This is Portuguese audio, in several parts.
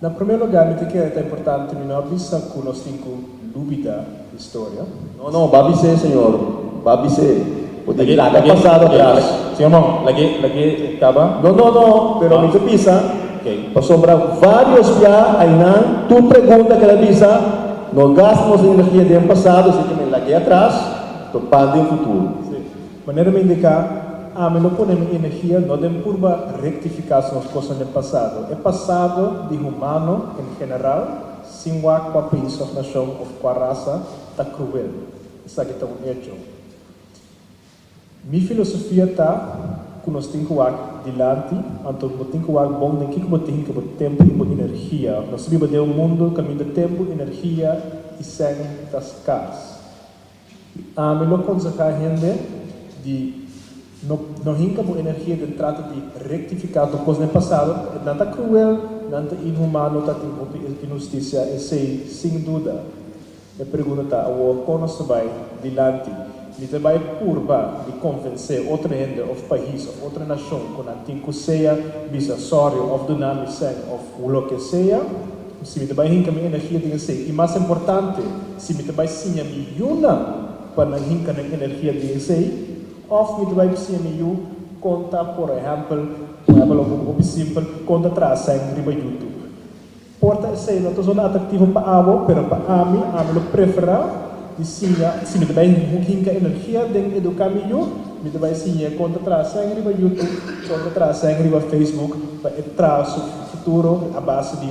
In primo lugar, mi che è importante mi non vista con lo stinco lubida storia. No, babi se, señor. Babi se. Lagi, pasado atrás. Señor, lagi acaba. No, pero mi pisa. Okay. Pasombra varios ya, Ainan, tu pregunta que la visa, no gastamos energía del pasado, así que me la que atrás, to pande en futuro. Sì. Maneira me indicar, me não podemos energia, não tem curva rectificação as coisas do passado. É passado de humano, em geral, sem o com a país, a nação, ou com a raça, está cruel. Isso aqui está um hecho. Minha filosofia está que nós temos que ir dilante, então nós temos que ir bom, nem que nós temos que ter tempo e energia. Nós vivemos de mundo, caminho de tempo, energia e sangue das casas. Me lo aconselho a gente de não rinca por energia de trata de rectificar as coisas no passado, não está cruel, não está inhumano, não está injustiça, e sei, sem dúvida. A pergunta está, como se vai dilante? Você vai curva de convencer outra gente, ou país, ou outra nação, com a tinko seja, bisasório, ou dinâmica, ou o que seja, se você vai rinca minha energia de ser. E mais importante, se você vai sinha milhona para rinca na energia de ser, ou você vai sinha milhona conta, por exemplo, algo simples, conta atrás, em riba YouTube. Porta sei, não estou sendo atrativo para a mas para mim eu prefiro de sinha, se me vai rinca energia de educar melhor, me vai sinha conta atrás, em riba YouTube, conta atrás, em riba Facebook, para entrar no futuro a base de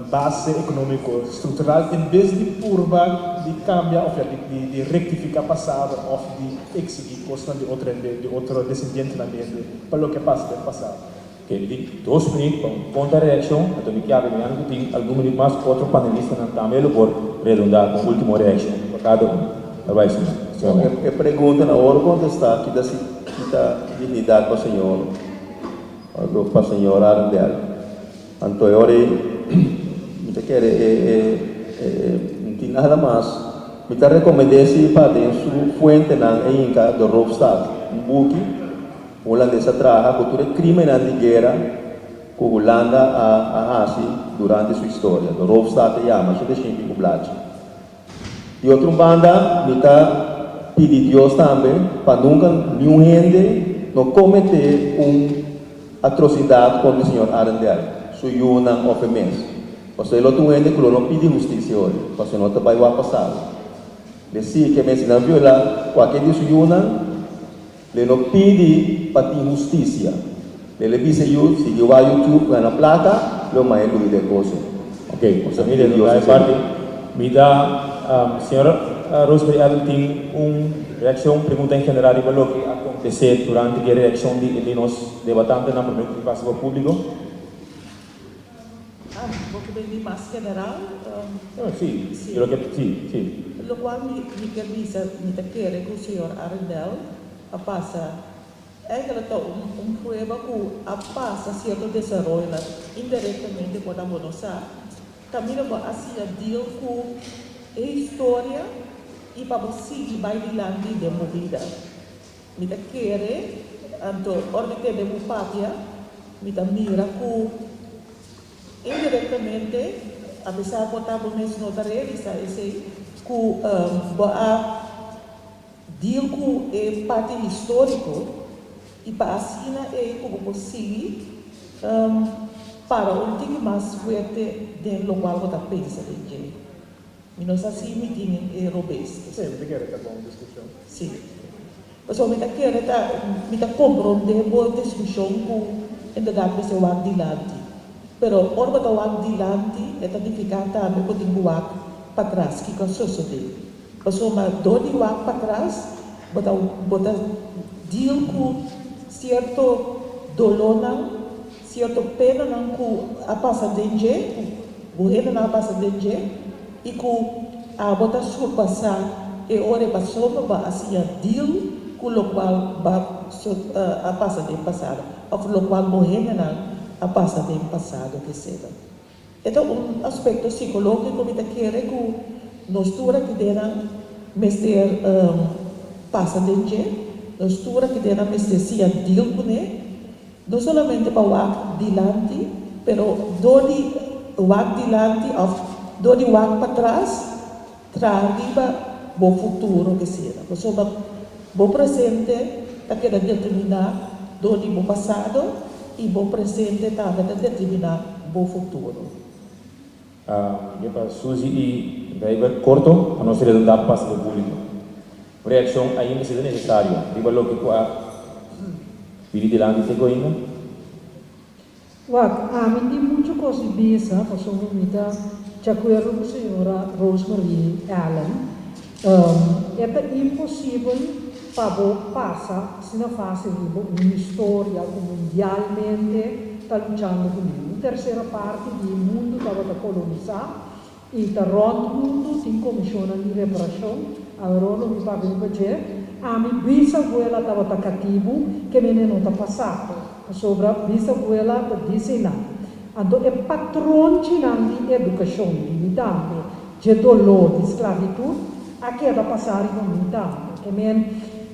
base econômico estrutural, em vez de curva de cambiar, ou de rectificar passado, ou de exigir coisas de outro descendente na mente, para o que passa no passado. Ok, 2 minutos para conta a reação, então me cabe me tem algum minuto mais outro panelista não também por redondar com a última reação para cada vai sim. A pergunta na hora contestar que dá dignidade para o senhor, para a senhora Arandel. Então eu me quer não tem nada mais. Me recomendei se para dentro fuente na Inca do Rovstad, book holandesa traja cultura criminal de guerra que Holanda a Ásia durante sua história. Do Rovstad chama, isso deixa em Blad. E outra banda, me pedir Deus também para nunca nenhum gente não cometer atrocidade contra o senhor Arendel. Suyuna ofensa. Porque ele outro gente que não pede justiça hoje, porque não vai passar. Desse que me ensinar violar qualquer de suyuna, ele não pede para ter justiça. Ele diz eu, se eu vou ao YouTube na placa, eu mais ele de coisa. Ok, então mire, da parte, me dá, senhora Rosemary Adel tem reação, pergunta em general e o que aconteceu durante a reação de nós debatentes na primeira participação pública. Porque bem mais general. Sim, eu que sim. Lo qual mi cabeça me quer que o senhor Arendel a passa é que está prueba que a passa certo desenvolvimento indiretamente podemos notar também para assim deal com a história e para você vai dilante de movida me quer então ordem de papia me mira que indiretamente apesar de botar bonito no realizar esse que deal com a parte histórico e para assim é como possível para ter mais forte do qual você pensa de jeito. E nós assim me tem robust. Sim, me quer bom discussão. Sim. Mas o me quer compreender boa discussão com ainda dá para ser o adiante. Pero ora para o adiante é significa também que tem para trás que sucede. Passou uma dor de para trás, botar deal com certo dolor, certo pena não com a passa de jeito, o reino não passa de jeito, e com a botar surpassar e ora passou para assim deal com o qual a passa de passado, ou o qual o reino não a passa de passado que seja. Então aspecto psicológico me quer que nós tura que dera mestre passa de jeito, nós tura que dera mestre sia deal com ele, não somente para o dilante, pero doni wag dilante of do di wag para trás, trariba bo futuro que será. So bo presente tá que determinar do di bo passado e bo presente tá que determinar bo futuro. Suzy e Driver corto, a nossa redundância passa do público. Reação ainda se é necessário. Riba lo que pili dilante te coina. Wag, amin di mucho cosi bisa, pasong umita, chakwero ko senhora Rosemary Allen. É impossível para passar se não faz uma história mundialmente está lutando com ele. A terceira parte do mundo estava a colonizar e está rondo mundo tem comissão de reparação. Agora não me paga fazer. A minha bisavela estava cativo que menino está passado. Sobre a bisavela está dizendo. Então é patrão de educação limitante, de dolor, de esclavitud, aqui é da passar e limitante. Que men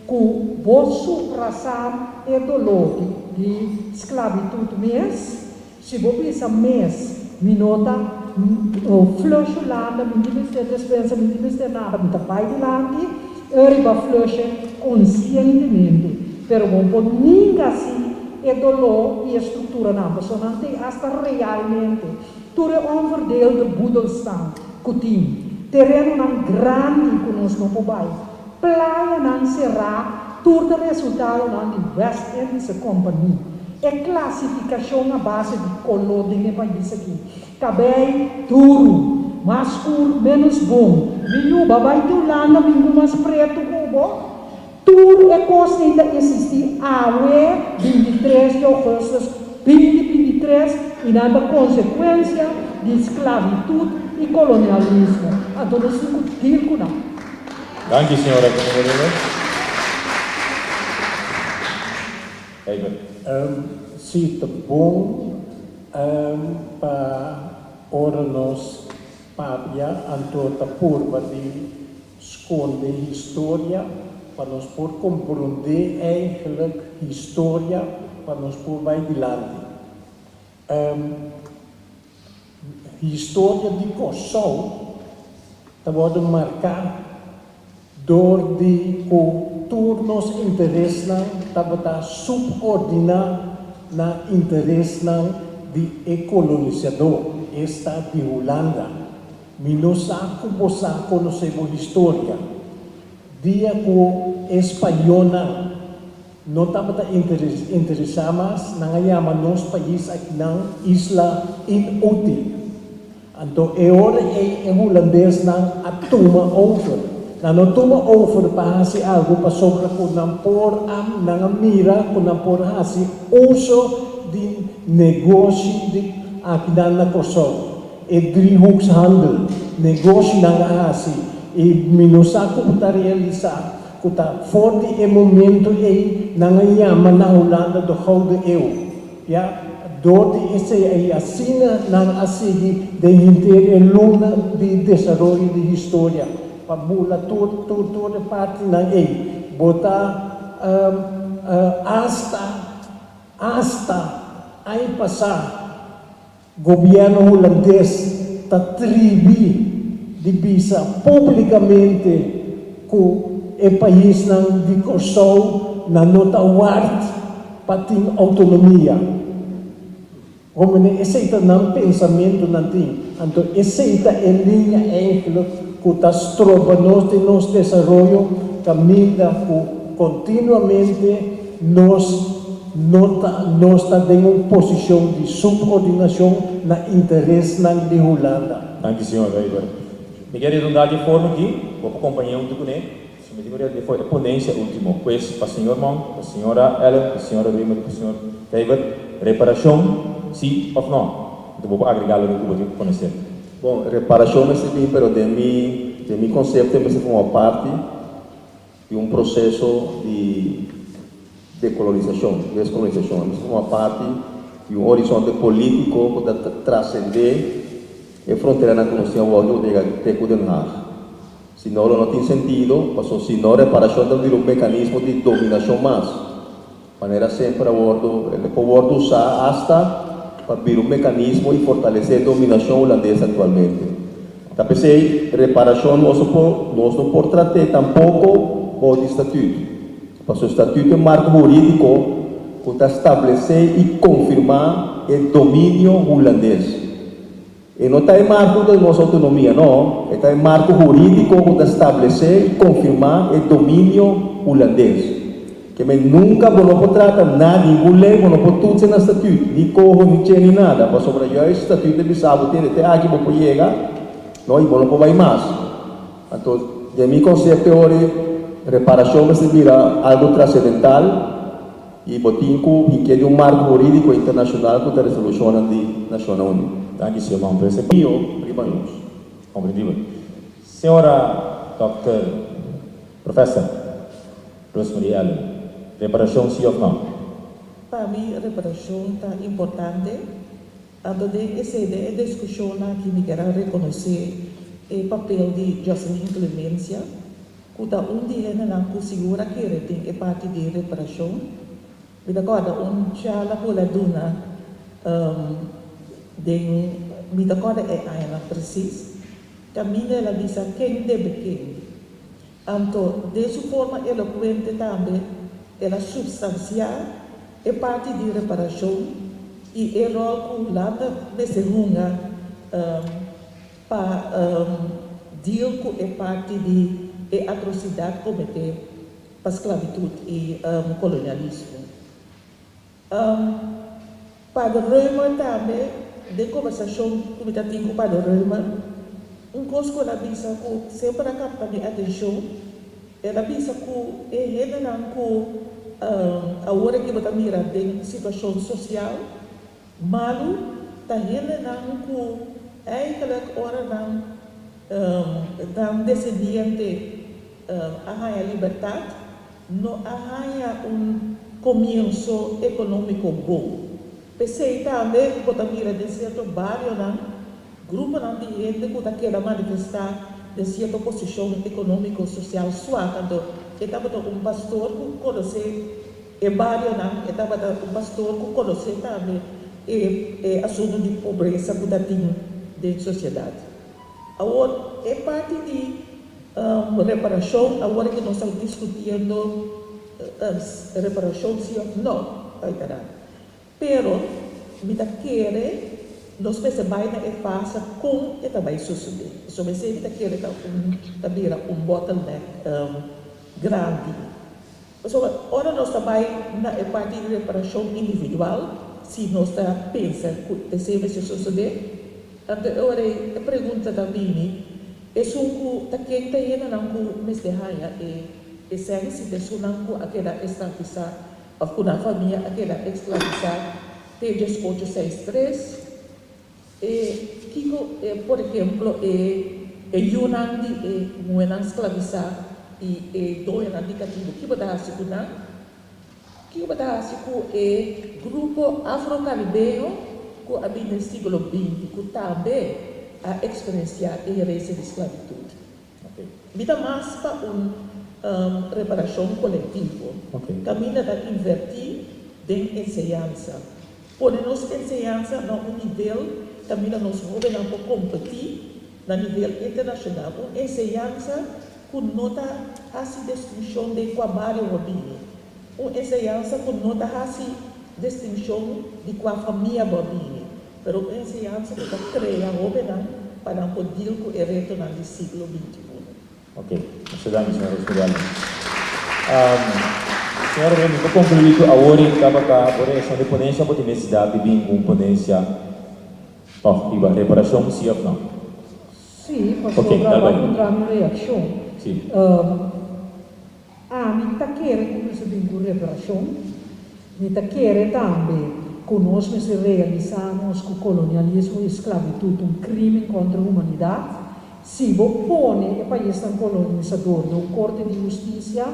com bolso raçar é dolor de esclavitud mês, se você pensa mês, minota, flush lá, me ter dispensa, me ter nada, me pai de lá, riba flush conscientemente, pero bom, ninguém assim é dolor e estrutura não, só não tem hasta realmente, tudo é onverdeel de Budelstam, Coutinho, terreno não grande que nós não podemos, praia não será, tudo resultado não de West Indies Company, é classificação a base de colônia para isso aqui, cabelo duro, mais escuro, menos bom, milho, vai do lado, milho mais preto, cubo. Tudo é coisa ainda existir a 23 de agosto 2023 e nada consequência de esclavitud e colonialismo. Então, nós temos que discutir com isso. Danke, senhora. Se é bom para ora nós papia anto tapurva de esconder história para nós por compreender eigenlijk história para nós por vai adiante. História de Kosovo pode marcar door de culturas interesse tabata subordinar na interesse de colonizador esta de Holanda. Minosaco bosaco no sebo história. Dia ko espanhola não estava interessados na chama nos país aqui na isla inútil. Então é hora é holandês na toma over. Não toma over para fazer algo para sobra com não por na mira com não por fazer uso de negócio de aqui na Kosovo. É driehoekshandel, negócio na fazer. E minusaco está realizar, que está forte é momento aí na chama na Holanda do Gouden Eeuw. Ja, door esse aí assina na assigi de interluna de desenvolvimento de história, para bula toda parte na aí, botar hasta aí passar governo holandês está tribi de bisa publicamente que o país de Kosovo na nota ward para ter autonomia. Como ne aceita não pensamento não tem, então aceita em linha eigenlijk que as tropas de nosso desenvolvimento caminha continuamente nós está em uma posição de subordinação na interesse de Holanda. Danke, senhor Weber. Me quero redundar de forma aqui, vou acompanhar um pouco, submetido foi a ponência última, pois para a senhora Mão, para a senhora Ellen, para a senhora Rima, para o senhor Weber, reparação, sim ou não? Então vou agregar o que eu vou conhecer. Bom, reparação é sim, mas de meu conceito é uma parte de um processo de decolonização, descolonização, é uma parte de um horizonte político que transcender a fronteira na conhecida o de Den Haag. Se não tem sentido, se não reparação de um mecanismo de dominação mais. De maneira sempre ele pode usar hasta para abrir um mecanismo e fortalecer a dominação holandesa atualmente. Também reparação nós não podemos tratar tampouco o estatuto. Porque o estatuto é um marco jurídico que está estabelecer e confirmar o domínio holandês. E não está em marco da nossa autonomia, não. Está em marco jurídico que está estabelecer e confirmar o domínio holandês. Que nunca vamos tratar nada, nenhum lei, não podemos tudo ser no estatuto, nem corro, nem tinha, nem nada. Mas sobre o estatuto de Bissau, até aqui vamos chegar, não, e vamos poder mais. Então, de meu conceito, reparação vai ser algo transcendental e botinho e que é um marco jurídico internacional que está resolucionando de Nações Unidas. Danke, Sr. Mann. Percepio, Primeiro. compreendido. Senhora Dr. Professor Rosemary Allen, reparação sim ou não? Para mim, a reparação está importante. Antes de essa discussão aqui, me quero reconhecer o papel de Jocelyn Clemência, que está dia não segura que ele tem parte de reparação. Me recorda chala pula duna me recorda ela precis. Caminha ela diz quem deve quem. Então, dessa forma eloquente também, ela substanciar a parte de reparação e o rol que o Holanda nesse runga para deal com a parte de atrocidade cometida para a esclavitud e colonialismo. Para o Reumer também, de conversação que eu tenho para o Reumer, coisa que ela avisa que sempre capta minha atenção, ela avisa que é que a hora que você mira de situação social, malu, está rendendo que aquela hora não descendente arranha liberdade, não arranha comienzo econômico bom. Pensei também que você mira de certo bairro, grupo de gente que quer manifestar de certa posição econômico-social sua, quando estava pastor que conhece o bairro, estava pastor que conhece também o assunto de pobreza que tem dentro da sociedade. Agora, é parte de reparação, agora que nós estamos discutindo reparação, sim ou não, pero, me quer nós percebemos que é fácil com e também suceder. Isso me sei que quer também bottleneck grande. Ora nós também na parte de reparação individual, se nós pensamos que deve suceder, então ora a pergunta também é se quem está indo não me derraia e segue se de não aquela escravizar ou na família aquela escravizar tem 1863 por exemplo, Yunnan de Muenan escravizar e Doian indicativo, que vai dar que grupo afro-caribenho que havia no século XX, que também a experienciar a herança de esclavitud. Vida mais para reparação coletiva. Caminha da invertir de ensinança. Põe-nos ensinança no nível também nós vamos competir no nível internacional. Uma ensinança que nota a distinção de trabalho robine. Uma ensinança que nota a distinção de qual família robine. Mas uma ensinança que cria robine para poder com o retorno do século XXI. Ok, muito bem, senhora Rosemary. Senhora, vamos concluir agora estava por essa dependência pode necessitar de uma dependência reparação sim ou não? Sim, posso dar uma reação. Sim. Me está querendo que reparação, me está querendo também que nós realizamos que o colonialismo e esclavitud crime contra a humanidade. Se você põe o país colonizador no Corte de Justiça,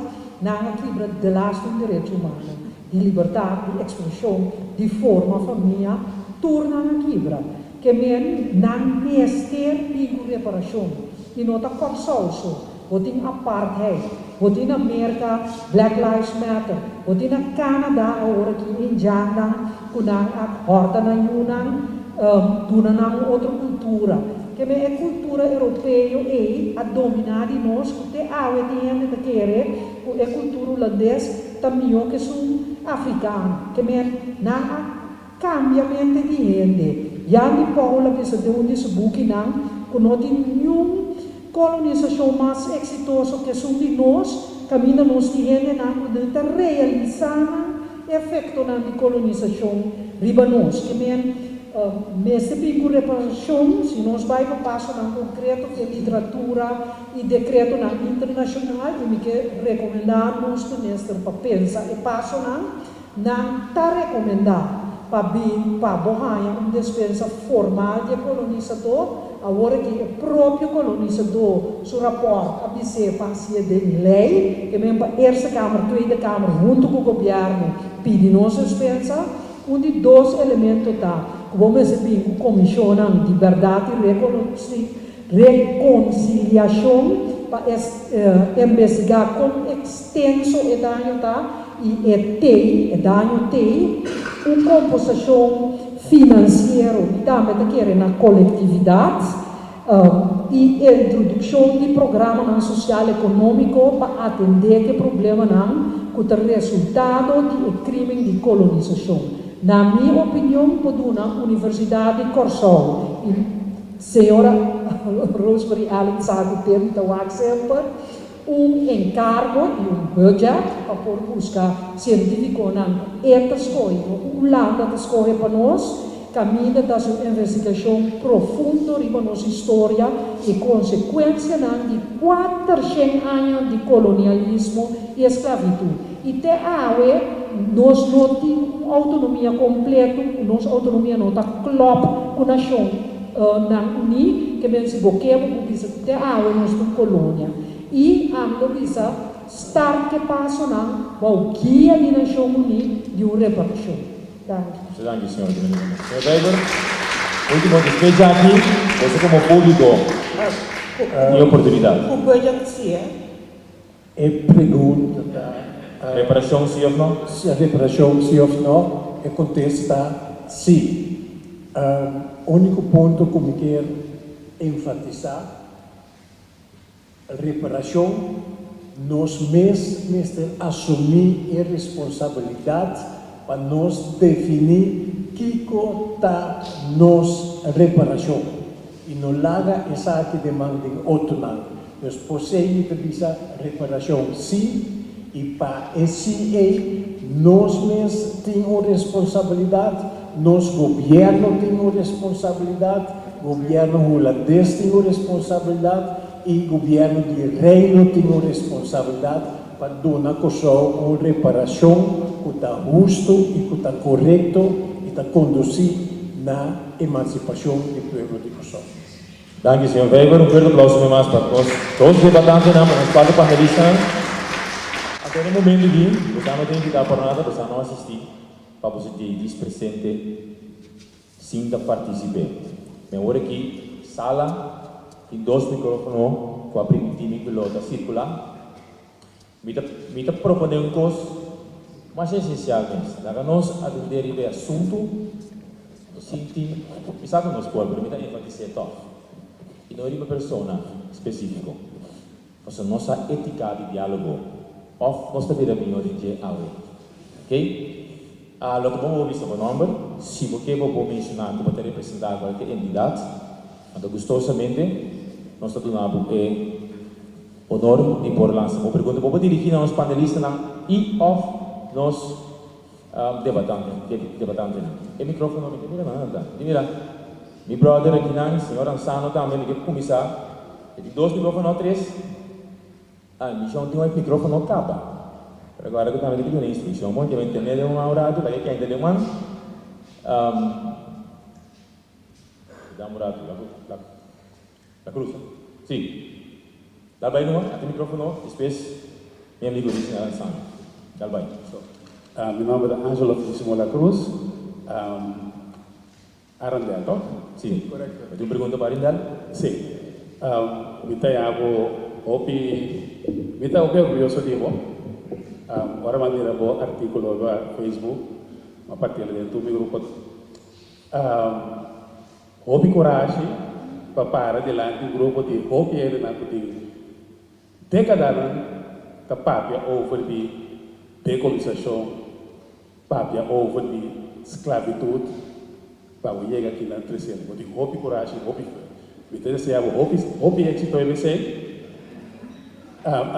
na quebra de las direitos humanos, de liberdade, de expressão, de forma, família, torna na quebra. Que não mester pingo reparação e não está forçoso. Botin apartheid, botin América Black Lives Matter, botin Canadá agora que em Janda kunang at horta na yunang tuna ng outra cultura. Que me é cultura europeia a dominar de nós, que te awe de gente que quer, é cultura holandês, também que são africano, que me na cambiamento de gente. Já de Paula que se deu nesse book não, que não tem nenhum colonização mais exitosa que são de nós, caminha nós de gente não, que realizar efeito na colonização riba nós, que me nesse pico de reparação, se nós vamos para passo na concreto que literatura e decreto na internacional, e me quer recomendar nós neste para pensar e passo na tá recomendar para borrar uma dispensa formal de colonizador, agora que o próprio colonizador, seu rapport, a BC passia de lei, que mesmo para a Câmara, Tweede Câmara, junto com o governo, pede nossa dispensa, onde dois elementos tá. Vamos receber uma comissão de liberdade e reconciliação para investigar com extenso e dano e dano uma compensação financeira também que na coletividade e introdução de programa social econômico para atender que problema não que o resultado de crime de colonização. Na minha opinião, na Universidade de Corsol, senhora Rosemary Allen sabe ter sempre encargo e budget para buscar científico na escola. Holanda escolhe para nós, caminha da sua investigação profunda sobre nossa história e consequência de 400 anos de colonialismo e escravidão. E até nós não temos autonomia completa, nossa autonomia não está clop com a nação na Uni, que vem se bloqueia porque até nós temos colônia. E a nossa estar que passa na guia de nação Uni de uma reparação. Danke, senhor. Senhor Weber, último despejo aqui, você como público e oportunidade. O budget se E pergunta Reparação sim ou não? se a reparação sim ou não, e contesta sim. O único ponto que eu quero enfatizar, a reparação, nós mesmos assumir a responsabilidade para nós definir que está nossa reparação. E não larga essa que demanda outro não. Nós possuímos essa reparação sim, e para esse nós mesmos temos responsabilidade, nosso governo tem responsabilidade, governo holandês tem responsabilidade e governo de reino tem responsabilidade para dar uma reparação que está justo e que está correto e está conduzir na emancipação do povo de Kosovo. Danke, senhor Weber. Grande aplauso mais para todos os debatantes, para os quatro panelistas. Até no momento de, você não tem que dar para nada, você não assistir, para você ter presente, sim, da participar. Mas agora aqui, sala, tem dois microfones, com a primeira pilota circular. Me está propondo coisa mais essencial, para nós atender o assunto, sim, sabe que nós podemos, me está enfatizando, e não é uma pessoa específica, mas a nossa ética de diálogo. Of nós também devemos dizer algo, ok? Logo vamos ouvir seu nome. Se você vou mencionar como te representar qualquer entidade, então gostosamente nós estamos dando honor de por lança. Vou perguntar vou dirigir aos panelistas e of nós debatantes. O microfone não me nada. Mira, meu brother aqui não, senhor Ansano também me quer começar. Tem dois microfones ou três? Mi sono un microfono capa. Agora que também tem uma instrução, muito bem entender uma hora, vai que ainda uma. Dá uma hora, la cruz. Sim. Dá bem não? Até microfono, depois meu amigo disse na São. Dá bem. Meu nome é Angelo Fissimo La Cruz. Arandel, não? Sim. Correto. Tu pergunta para Arandel? Sim. Mita orgulhoso di mo. Ora mandira bo articolo va Facebook. uma partilha dentro do meu grupo. Houve coragem para parar delante do grupo de houve ele na de década que papia over de decolonização, papia over de esclavitud, para o chegar aqui na terceira, de houve coragem, houve então se houve êxito em você,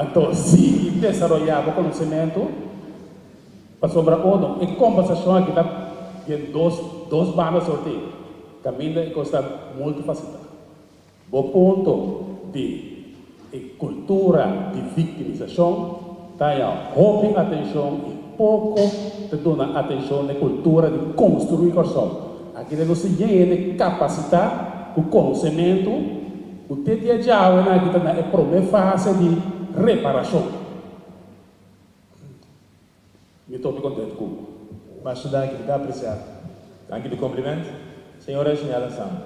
então se desenvolver conhecimento para sobre o em compensação aqui tem dois bandas sortir, caminho custa muito facilitado. O ponto de cultura de victimização, tá houve atenção e pouco te dona atenção na cultura de construir coração. Aqui não se tem capacitar o conhecimento, o dia já é a primeira fase de reparação. Me estou contente com isso. Mas dank, dá apreciar. Dank u de compliment. Senhora, sinal Sam.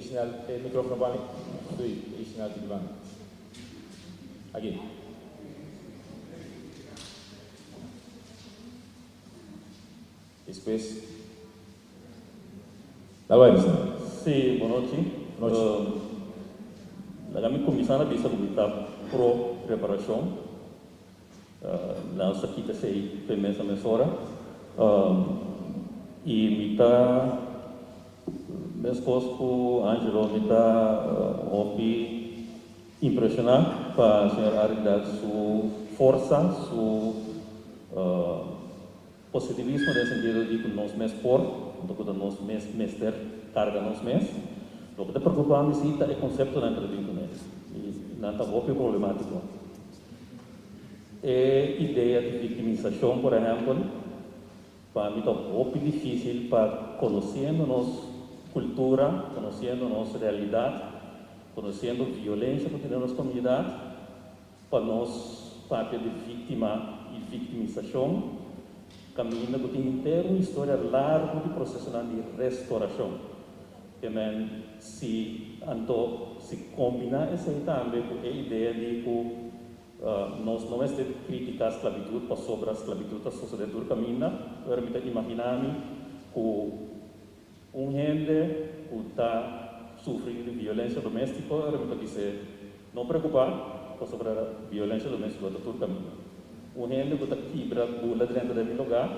Sinal, microfone para mim. Doe, sinal de bang. Aqui. Depois. Lá vai, senhor. Sì, buonanotte. La commissione ha visto che pro preparazione, la nostra kita sei per mesa mesora, e mita mescosco Angelo mita hobby impressionante para a senhora Arida su força, su positivismo nel sentido di che nós mes por, do nós mes mester carga nos mes. Lo que te preocupa me cita é concepto na entrevista mes. E não está muito problemático. É ideia de victimização, por exemplo, para mim está muito difícil para conhecendo nossa cultura, conhecendo nossa realidade, conhecendo violência que tem na nossa comunidade, para nós papel de vítima e victimização, caminha por inteiro uma história larga de processo de restauração. Também se combina essa também com a ideia de que nós não é de criticar a esclavitud, para sobre a esclavitud da sociedade do caminho, agora me imaginar que gente que está sofrendo de violência doméstica, agora me dizer não preocupar para sobre a violência doméstica do caminho. Gente que está quebra bula dentro do lugar,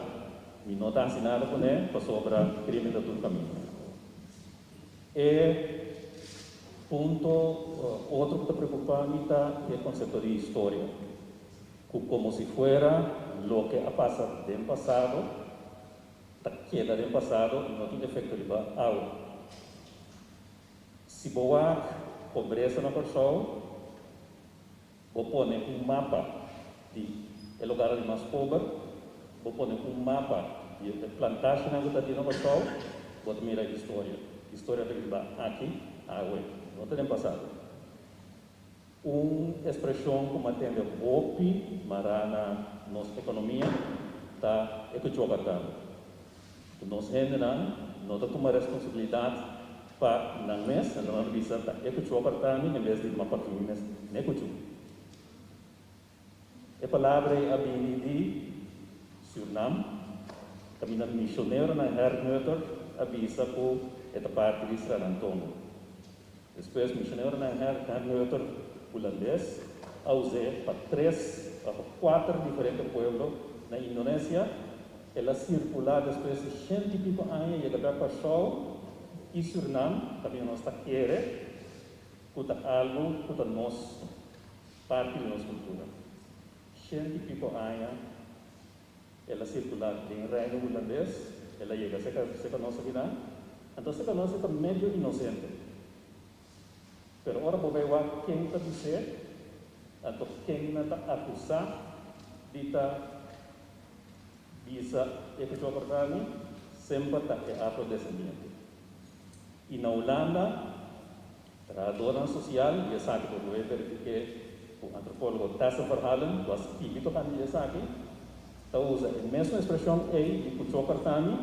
e não está assinado com ele para sobre o crime do caminho. E ponto outro que está preocupado é o conceito de história, como se fuera lo que ha pasado no passado, queda no passado e não tem efeito de algo. Se boa pobreza na pessoa, vou pôr mapa de o lugar mais pobre, vou pôr mapa de plantagem na pessoa, vou mirar a história. A história está aqui, não tem passado. Uma expressão como atende golpe, marana, nossa economia, está equivocada. Nós não temos responsabilidade para não mesa, não visa está equivocada em vez de uma patrimônio negativo. A palavra é de Suriname, caminhando missionário na Hernuter, avisa que é parte de Israel Antonio. Depois, missionário na Hernuter holandês, usou para 3 a 4 diferentes pueblos na Indonésia. Ela circular depois de 100 e pico anos, e a pessoa e Suriname, também nós está querendo, que algo que nós parte da nossa cultura. 100 e pico anos, ela circular em reino holandês, ela chega a nossa vida, então se nós é meio inocente. Pero ora vou ver quem está dizer, então quem está acusar de estar bisa equivocado, sempre está afrodescendente. E na Holanda, trabalhadora social, e sabe que eu verifiquei o antropólogo Tassen Verhalen, was típico para mim aqui, então usa a mesma expressão aí de Kuchokartani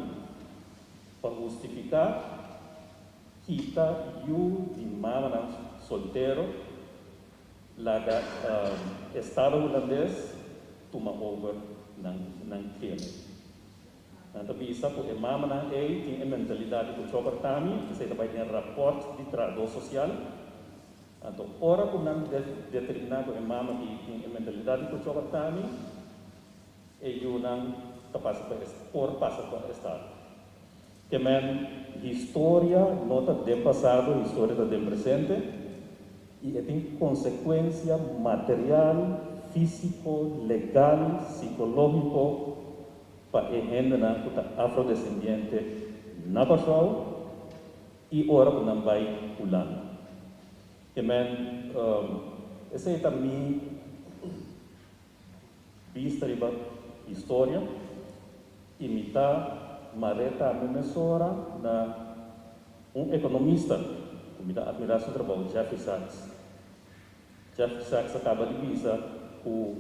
para justificar que está de mamãe solteiro, lá Estado holandês toma over na crime. Nanti bisa ku mama na tem a mentalidade ku chocar tami, que se também tem rapport de trabalho social. Então, ora ku nan determinar ku mama tem a mentalidade ku chocar tami, e eu não capaz por passar para o estado. Que men história nota do passado, história do presente, e tem consequência material, físico, legal, psicológico para a gente na afrodescendente na passou e ora que não vai pulando. Que men essa é também vista de história imitar Mareta Memesora na economista que me admirar seu trabalho, Jeffrey Sachs. Jeffrey Sachs acaba de dizer que,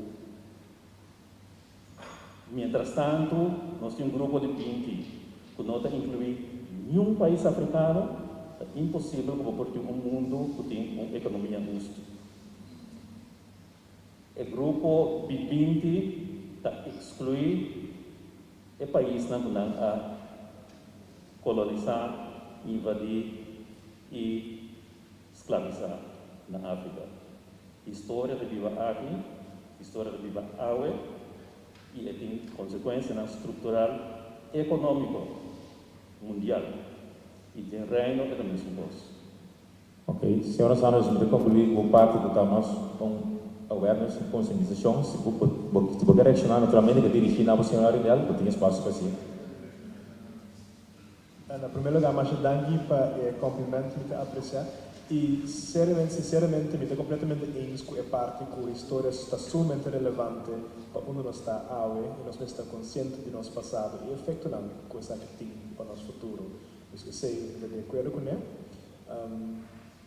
mientras tanto, nós temos um grupo de 20 que não está incluir nenhum país africano, é impossível que um mundo que tem uma economia justa. O grupo de 20 está excluir o país que não a colonizar, invadir e escravizar na África. História de viva aqui, história de viva aue, e tem consequência na estrutural econômico mundial. E tem reino e também sumos. Ok, senhora Sandra, se você concluir com parte do tamas com awareness e conscientização, se você puder reaccionar naturalmente que dirigir na senhora ideal, você tem espaço para si. Na primeiro lugar, mas danke para o cumprimento que apreciar e sinceramente me estou completamente enis com a parte que a história está sumamente relevante para onde nós está aue e nós estamos conscientes de nosso passado e efeito não coisa que tem para nosso futuro. Isso sei de acordo com ele.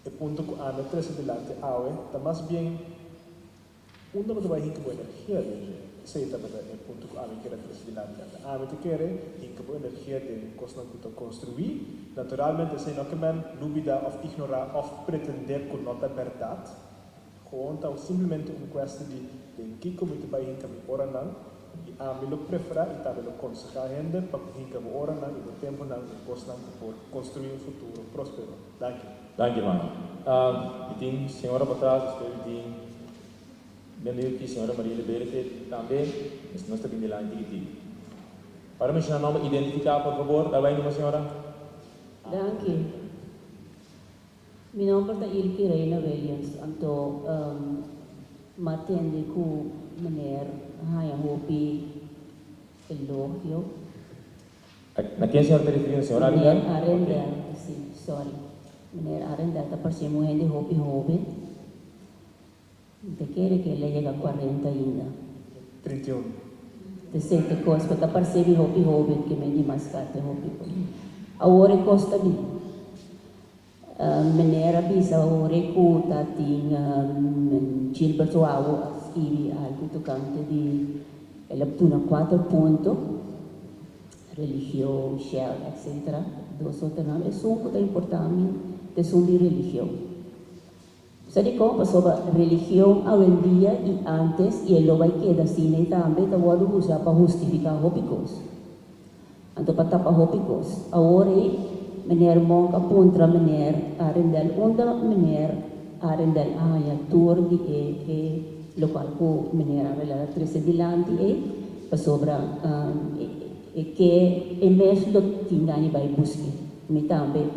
O ponto que anda três adiante aue está mais bem onde você vai ir com a energia sei também o ponto que anda quer três adiante anda te quer ir com a energia de coisa que tu construir naturalmente sei não que man duvidar ou ignorar ou pretender que não é verdade gewoon então simplesmente questão de que como tu vai ir com a hora não e a mim preferar e também aconselhar ainda para ir com a hora não e o tempo não coisa por construir futuro próspero. Danke, mano. E tem senhora para trás, espero que bem que senhora Maria Liberte também, mas nós também lá em para mencionar nome, identificar, por favor, da bem uma senhora. Danke. Meu nome é Ilke Reina Williams, então matende com maneira haya hopi elogio. Na quem a senhora está referindo, senhora Arendel? Arendel, sim, sorry. Maneira Arendel está parecendo gente hopi jovem. Te quer que ele chegue a 40 ainda. 31. Te sente coisa que está parecendo hopi jovem que me diz mais caro hopi. Agora costa bem. Maneira bisa agora que tá tinha Gilberto Suavo escrevi algo tocante de ela tuna 4 pontos religião, shell, etc. Dos outros não é só muito importante de som de religião. Você diz sobre religião hoje em dia e antes e ele vai quedar assim e também está vou usar para justificar hobicos. Então para tapar hobicos. Agora meneer monk apuntra meneer Arendel onda meneer Arendel aya tour di e local ko meneer Arendel trece dilanti e sobra e che è messo do tingani vai buschi mi tambe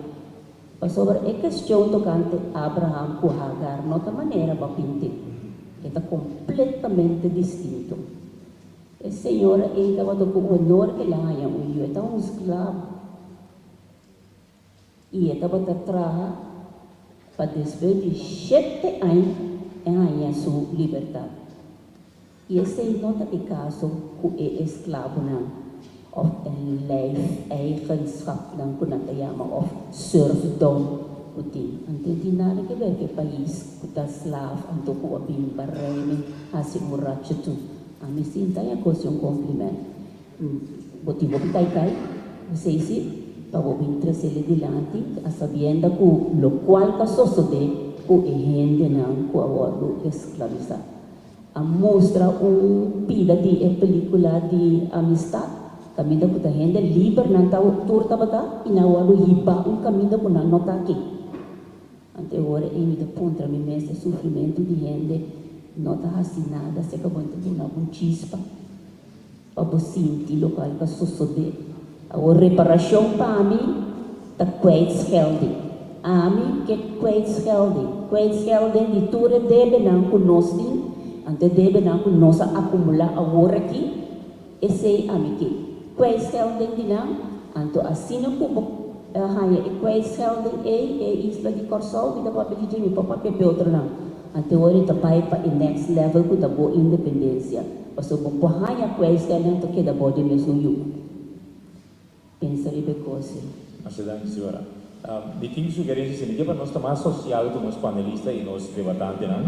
sobra e questione tocante Abraham con Hagar nota maniera va pinti è completamente distinto e signora e stava dopo onore che la haya io è un sclavo e estava atrás para después de 7 anos em sua liberdade. E esse é nota de caso que é escravo não, of een lijf eigenschap dan que nós chamamos of serfdom que tem. Não tem nada que ver com o país que está escravo, então que o bem barreime, assim o racha tu. A mim sim tem a coisa um cumprimento. Motivo que tá aí, você disse para trazer adiante, a sabienda que o qual caso sucede, o gente não que agora escravizar. A mostra pida de película de amistade, caminho com a gente livre não tá turta bata e na hora hiba caminho com não tá aqui ante agora em de ponta me messe sofrimento de gente não tá assim nada se acabou de dar um chispa para você sentir local para suceder a reparação para mim tá kwijtschelding a mim que kwijtschelding de tudo deve não conosco ante deve não conosco acumular agora aqui esse a mim que kwijtschelding de não anto assim não como hanya kwijtschelding isla de Corsol vida para pedir me para pepe outro não ante hora tá pai para next level com da boa independência passo bom hanya kwijtschelding to que da boa de mesmo you pensa ribe coisa Ajudante, senhora. De que sugerências se para nós estar mais social com os panelistas e nós debatantes, não?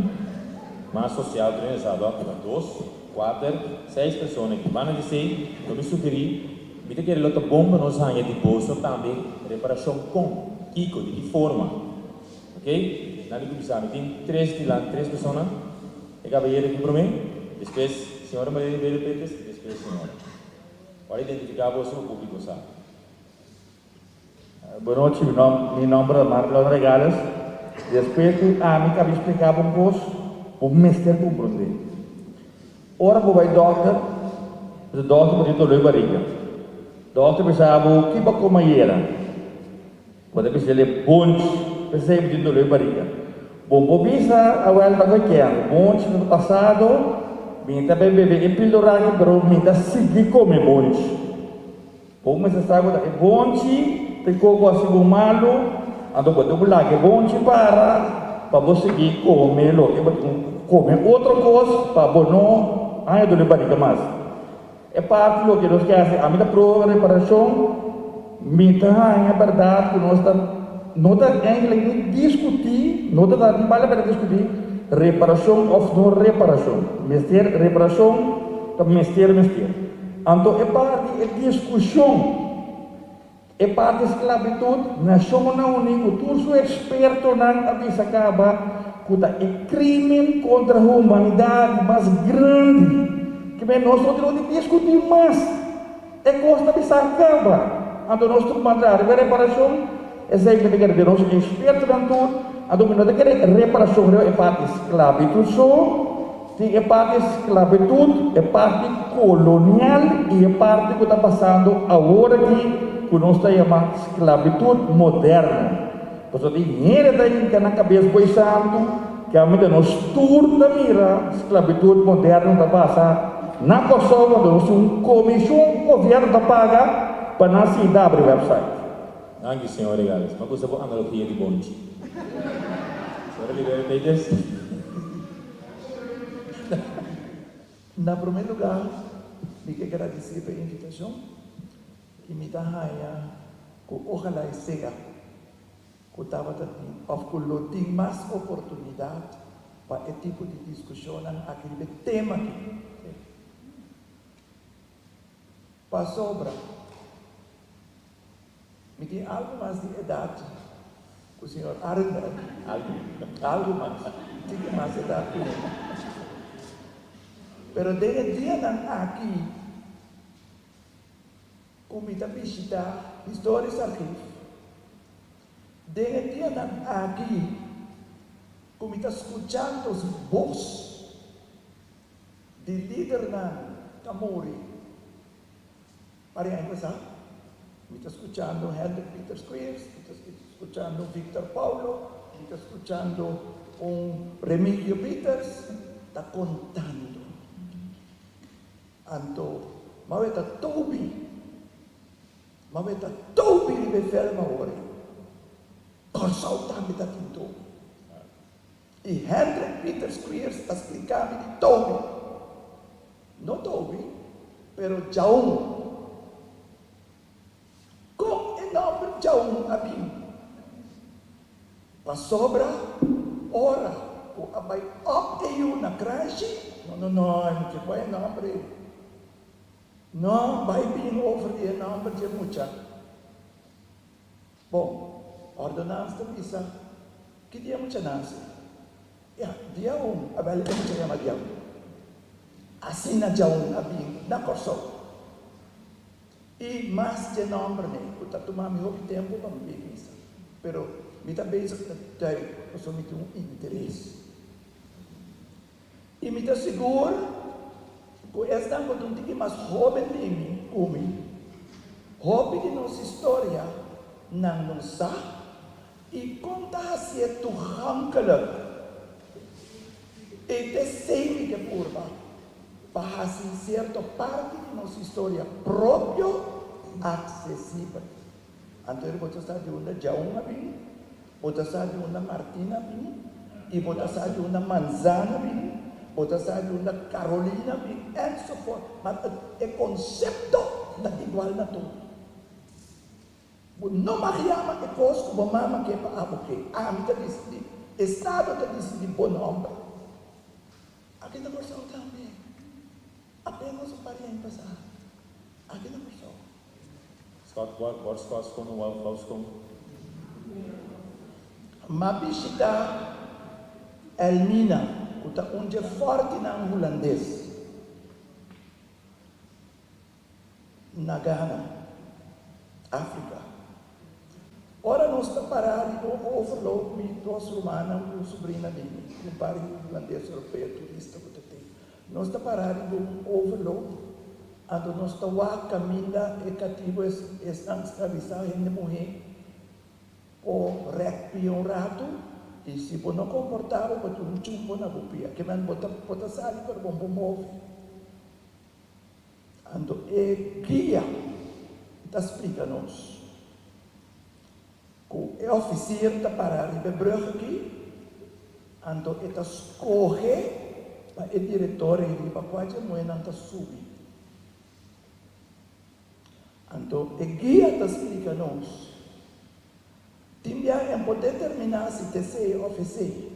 Mais social, tem sábado, 2, 4, 6 pessoas que vão dizer, eu me sugeri, me que ele bom para nós ganhar de bolsa também, reparação com, Kiko, de que forma, ok? Nada que precisar, tem 3 pessoas, e cavalheiro aqui para mim, depois, senhora Maria Ribeiro Pérez, depois, senhora. Para identificar o seu público, sabe? Boa noite, meu nome é Marlon Regales. Respeito a mim que eu explicava o mestre compreender. Ora, vou vai doctor, o doctor pode toler barriga. Doctor pensava que vai comer era. Pode pensar ele ponte, pensei pode toler barriga. Bom, por isso a ela tá qualquer. Ponte no passado, minha também bebe em pildoragem, pero minha seguir comer ponte. Bom, mas essa água é ponte. Tem assim um malo, ando botando lá que bom para você seguir comer lo que comer outra coisa para não aí do levar mais é parte do que nós queremos a minha prova reparação mita é verdade que nós não tá ainda discutir não tá de bala para discutir reparação ou não reparação mestre reparação também mestre então é parte é discussão é parte da esclavitud, nação não única, tu sou experto na avisa acaba, que é crime contra a humanidade mais grande, que nós não temos de discutir mais, é coisa que se acaba, então nós temos que mandar a reparação, é sempre que quer nós experto na tudo, então nós temos que reparação, é parte da esclavitud só, é parte da esclavitud, é parte colonial e é parte que está passando agora aqui, que nós chamamos esclavitud moderna. Porque dinheiro está na cabeça do santo, que a medida nós turna mira esclavitud moderna está passando na Kosovo, nós temos comissão, o governo está paga para não se dar o website. Anche senhor Regales, mas você pode analogia de bonde. Senhora Oliveira Peites. Na primeiro lugar, eu quero agradecer pela invitação. Que me dá raia, que ojalá seja, que estava ou que tem mais oportunidade para esse tipo de discussão, aquele tema que para sobra, me tem algo mais de idade, que o senhor Arnold, algo mais, tem mais idade que ele. Pero desde dia aqui, como está visitar histórias arquivos. Desde dia aqui, como está escutando os voz de líder na Camori. Para começar, está escutando Hendrik Peter Squires, está escutando Victor Paulo, está escutando Remigio Peters, está contando. Então, mas está Toby. Mas está todo bem enfermo agora. Consultando está tinto. E Hendrik Peter Squires está explicando de Toby. Não Toby, pero Jaum. Com enorme Jaum a mim. Para sobra, ora, o abai up e eu na creche. Não, não te vai enorme. Não vai vir oferecer não porque muita. Bom, ordenança bisa que dia muita nasce. Dia a velha muita chama dia. Assim na dia abim na Kosovo. E mais de nome, eu estou tomando meu tempo para me ver isso. Pero, me está bezig met tijd, eu sou met um interesse. E me está seguro, que esta é um dia mais jovem de mim, hobby de nossa história, não sabe, e conta se é toegankelijk. E te sei que curva, para assim certa parte de nossa história próprio, acessível. Então, você está de uma Jauma bem, você está de uma Martina bem, e você está de uma Manzana bem, você está de uma Carolina bem, e so forth. Mas o conceito da igual na tudo. Não mariama é coisa que a mama quer para a boca. A mim está dizendo, Estado está dizendo bom nome. Aqui na versão também. Apenas o parente passar. Aqui na versão. Scott, wat Scott kon en wat Klaus kon? Mabishita Elmina, que está onde forte na holandês. Na Ghana, África. Ora nós está parado no overload com duas romanas, com sobrinha dele, um par holandês europeu, turista que tem. Nós está parado no overload, ando nós está lá caminha e cativo estão escravizados em morrer, ou rugby um rato, e se você não comportava, você não chumbo na bupia, que man bota sair para bom mover. Ando e guia, está explica-nos. O oficier está parado em brug aqui, ando está escorre para o diretor e para quase moeda está subir. Ando o guia está explica-nos. Tinha em poder terminar se te sei oficier.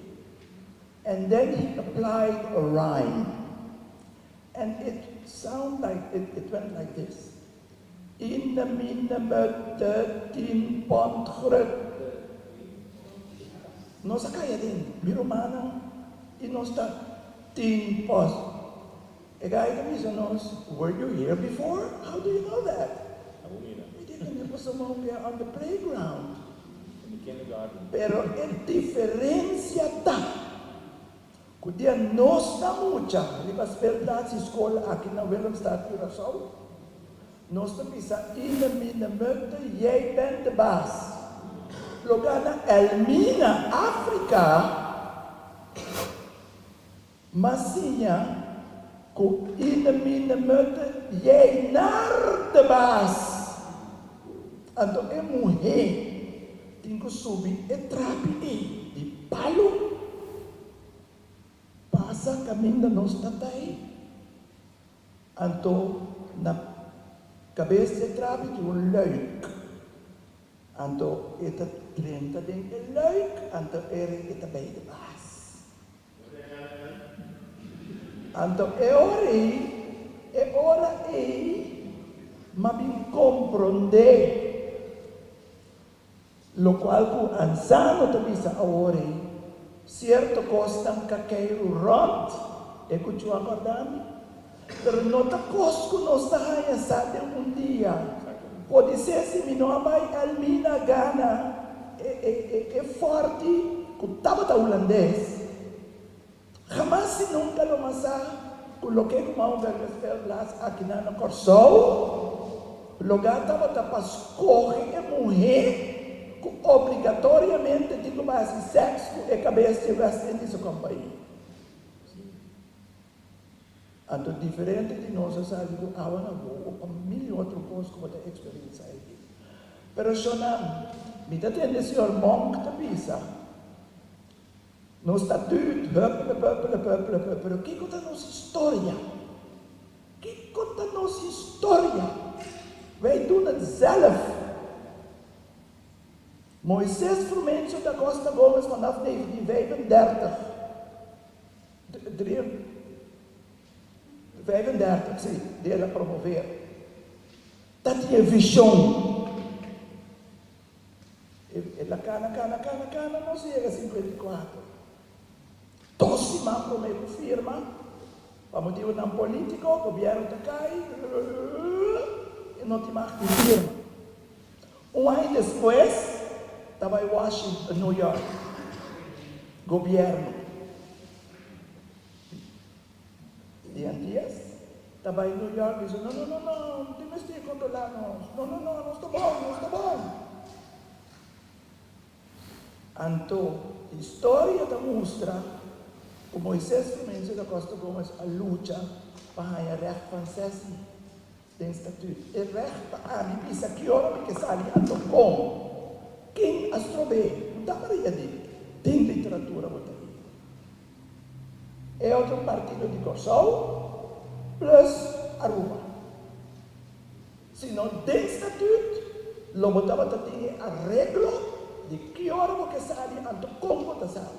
And then he applied a rhyme. And it sounded like, it went like this. In de minne mötte 10 pond grut. Nossa kaya din, birumana, inosta 10 pond. E gaya kami sa nos, were you here before? How do you know that? We didn't put someone here on the playground. In the kindergarten. Pero el diferencia ta, kudia nos na mucha, di ba verdad si escola aqui na Willemstad Curaçao? Nós estamos in de minne mötte, jij bent de baas. Lugar na Elmina, África, Massinha, com in de minne mötte, jij naar de baas. Então é mulher, tem que subir e trapi e palo, passa caminho da nossa tatai. Então, na cabeça de trabi de um leuk. Então, esta 30 de leuk, então esta bij de baas. Então, é hora mas bem compreender, lo qual com anzano também sa agora, certo costan caqueiro rot, e continua acordando. Pero nota cosco nos está um dia. Pode ser se me não vai Elmina Ghana é forte, que estava da holandês. Jamás se nunca lo massa, coloquei como um verlas aqui na Corsol, lugar estava para escorrer e morrer, que obrigatoriamente tem que fazer sexo e cabeça de vestir sua companhia. Então, diferente de nós, sabe, do awan ou para mil outras coisas que você experiência aqui. Pero Shonam, me dá o senhor Monk da Pisa. No estatuto, pero que conta nossa história? Que conta nossa história? Wij doen het zelf. Moisés Frumencio da Costa Gomes vanaf 1935. 35, sim, dele a promover. Dat je visão. Ela cana, não chega a 54. 12 man prometo firma. Vamos ter um político, governo está cai. no te más firma. Un año después, estaba en Washington, New York, gobierno. Y en días, estaba en New York y dice, no, dime si controlarnos. No está bom. Anto, história da mostra, o Moisés Firmense da Costa Gomes a luta para a recht francês do estatuto. E recht para a mim, isso aqui hora que sai a com quem astrobe, não dá para ir tem literatura botar. É outro partido de Corsol plus Aruba. Se não tem estatuto, lo botava tem arreglo de que hora você sai anto como você sai.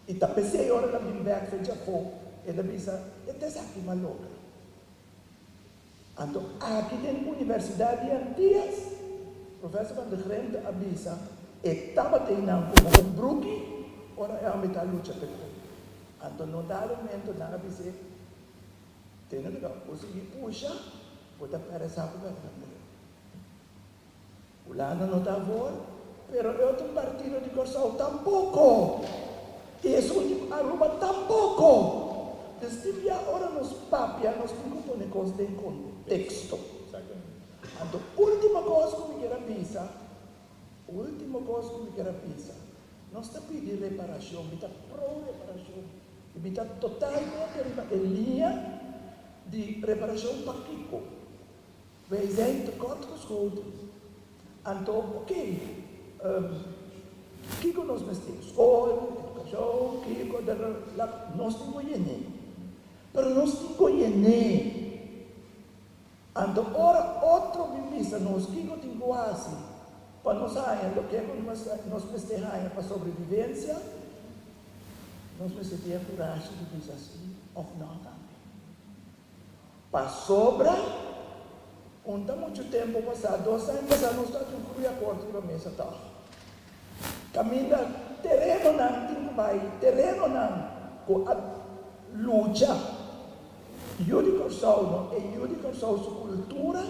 E tá pensei hora da minha back for Japão, e da bisa, é aqui maluca. Anto aqui tem universidade antigas, professor Van der Grente avisa, e estava tendo como um bruque, ora é a metade luta pelo. Anto no dado momento na avisa, tem que conseguir puxar, botar para essa coisa. O lado não está bom. Pero el otro partido de Corsol tampoco. Y es último Aruba tampoco. Desde ahora nos papia, nos ponen cosas de contexto. Entonces, última cosa que me quiera pisar, no está pidiendo reparación, está pro reparación. Y está totalmente en línea de reparación para Kiko. Wij zijn tekortgeschoten. Entonces, ok. Kiko nos vestimos, educação, Kiko, nós temos llené. Pero nós temos llené. Ando ora outro mimisa, nós Kiko temos assim, para nós sair, o que nós festejamos para sobrevivência, nós precisamos ter coragem de dizer assim, ou não também. Para sobra, não muito tempo passado, 2 anos passados, nós estamos com o acordo da mesa tal. Caminha terreno não, com a luta. Judico só sua cultura,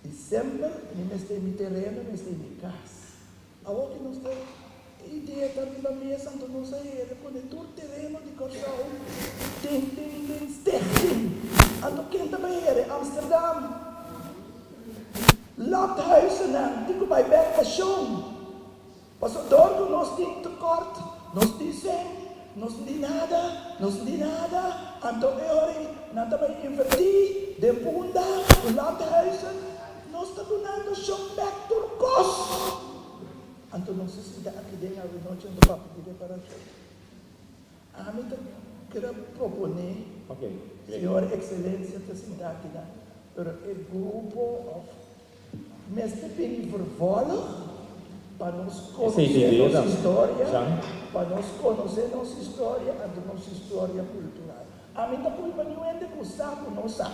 e sempre, nós temos terreno, nós temos casa. Agora que nós temos ideia da mesa, então nós temos todo o terreno de Corsol, tem Stichting, então quem também é Amsterdam, Lothuizen, tem bij Bergpassion. Passou door nós temos tekort, nós dizemos, nós não nada, então nós também invertir, de bunda, Lothuizen, nós estamos donando shop back turcos. Então nós precisamos aqui dentro da noite do papo de reparação. A mim quero propor, senhor excelência, da cidade aqui, para o grupo, mas também vervolg, para nós conhecer nossa história, para nós conhecer nossa história e nossa história cultural. A mim também para não ainda gostar com nossa.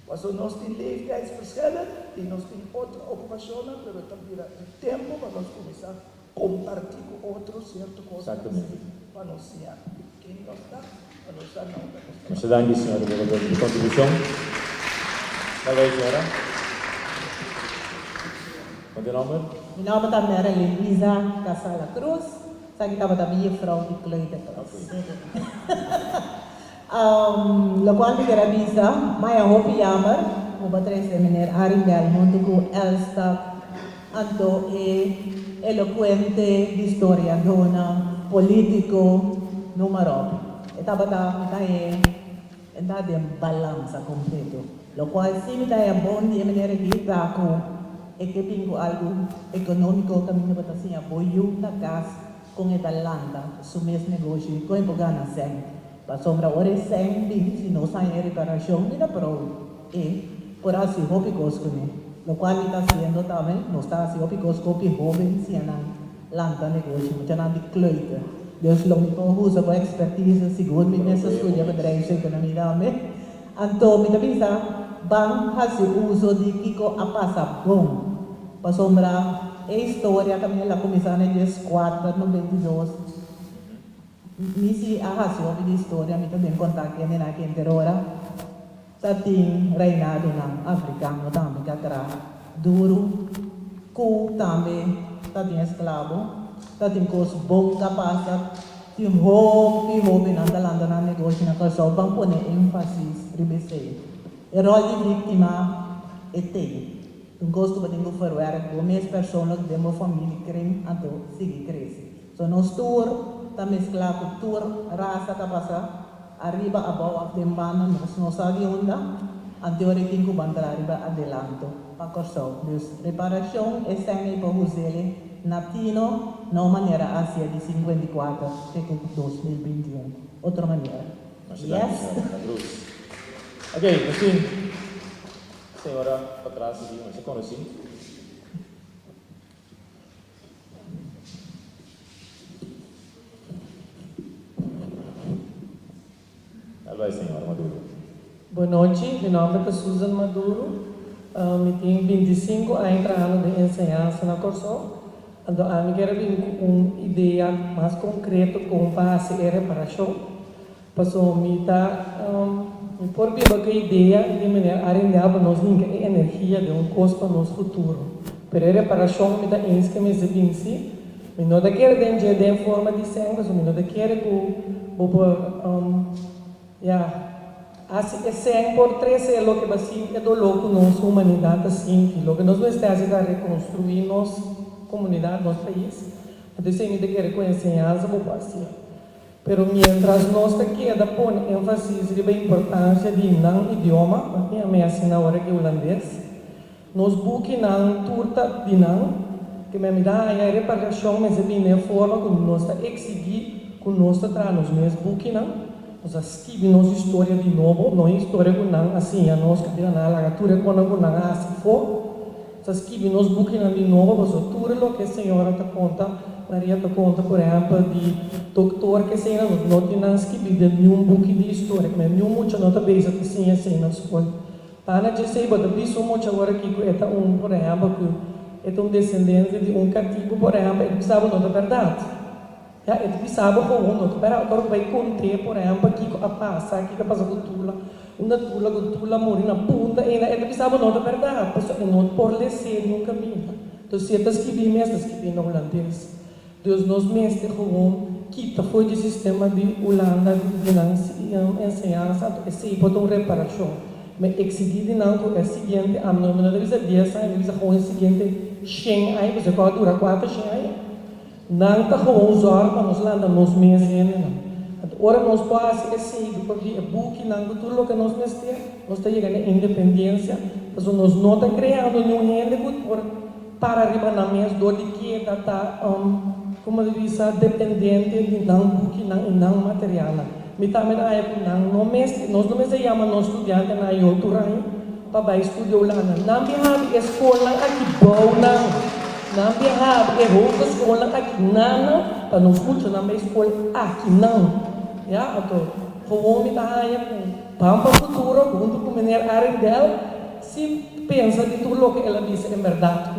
Mas nós temos leeftijdsverschillen e nós temos outra ocupação, mas também é tempo para nós começar a compartilhar com outros certas coisas para nós ser. Quem não está, para nós estar não está. Muchas gracias, señora, por su contribución. Vale, señora. Continuamos. Mijn naam is Marilyn Lisa Casala Cruz. Saya kita bertemu Frau di Kleuterklas. Lo cual me queda visa, maya hopi jammer, hoe betreft meneer Arie Belmont, hoe elsta, anto eloquente, historiador, politico, numero. Etabata está de balança completo. Lo cual si me da bom de meneer Gitaco, e que pingo algo econômico caminho para assim apoio da casa com a Atlanta, o mesmo negócio, com a gana sem. Para sombra ora sem, se não sai a reparação, ainda pro. E por assim hopi coscone, lo qual está sendo também, não está assim hopi coscopi jovem, se não lanta negócio, mas não de Kleuter. Deus lo me usa com expertise, segundo me nessa escolha bedrijf economia me. Então me avisa, bang hasi uso de Kiko a passa bom. Para sombra a história também ela começou em 14 no 22. Misi a hasi de história me também contar que na que interora. sa ting reinado ng africano também katra duro ku também sa ting esclavo sa ting kos bom kapasa tim home pinandalanda na negócio na kalso bang pone emphasis ribese rol de vítima tem um gosto de não verwerken voor meest persoonlijk de mijn familie kring en to sigi cresce so nos tour ta mescla cultura raça ta passa arriba above de banda nos sabe onda anteriore tingo banda arriba adelanto pa corso dus reparação e sempre por usele natino não maneira Ásia de 54 que 2021 outra maneira yes Ok, assim, senhora para trás aqui, você conhece? Vai, senhora Maduro. Boa noite, meu nome é Susan Maduro. Eu tenho 25 anos de ensinança na Corso. Então, eu quero vir com uma ideia mais concreta como para fazer a reparação. Passou me por vir com a ideia de maneira arrendar para nós a energia de custo para nosso futuro. Para a reparação, me dá que me se vinci. Me não da quero de forma de sangue, me não da quero assim, é por 13 é o que assim é do louco nossa humanidade assim, que o que nós estamos a reconstruir nossa comunidade, nosso país. Então, se me quer conhecer a vou passar. Pero mientras nós queda pôr ênfase sobre a importância de não idioma, a minha assim na hora que holandês, nós buscamos turta de não, que me dá a reparação, mas é bem a forma como nós exigir, com nós traz nos meus buscamos. Nós escrevemos nossa história de novo, não é história que não assim, a nós que tem na lagatura quando não assim for. Nós escrevemos nosso book de novo, mas tudo o que a senhora te conta, Maria te conta, por exemplo, de doutor que a senhora não tem escrevido nenhum book de história, mas nenhum muito não está bem assim na escola. Para dizer, mas eu penso muito agora que é por exemplo, que é descendente de cativo, por exemplo, ele precisava não da verdade. Ele precisava não agora vai contar, por exemplo, que a passa, que passa cultura, uma tula morre na punta, ele precisava não da verdade, porque não por lecer no caminho. Então, se ele escreveu mesmo, escreveu no holandês. Deus nos mestre que foi do sistema de Holanda de ensinança, esse pode uma reparação. Mas exigir de não é o seguinte, a não deve ser 10 anos, deve ser com o seguinte, 100 anos, você pode durar 4 anos. Não está com os órgãos lá nos meses, agora nós passamos esse porque é book, não tudo o que nós temos, nós estamos chegando à independência, mas nós não estamos criando nenhum rende para arribar na mesa do que está como diz dependente de não book, não material. Me também na época não mês, nós não mês chamamos estudante na outra para estudar lá, não me have escola aqui bom não viajar, porque roupa escola aqui não, para não escutar na minha escola aqui não, então o homem está aí para o futuro, junto com a mulher Arendel, se pensa de tudo o que ela disse é verdade,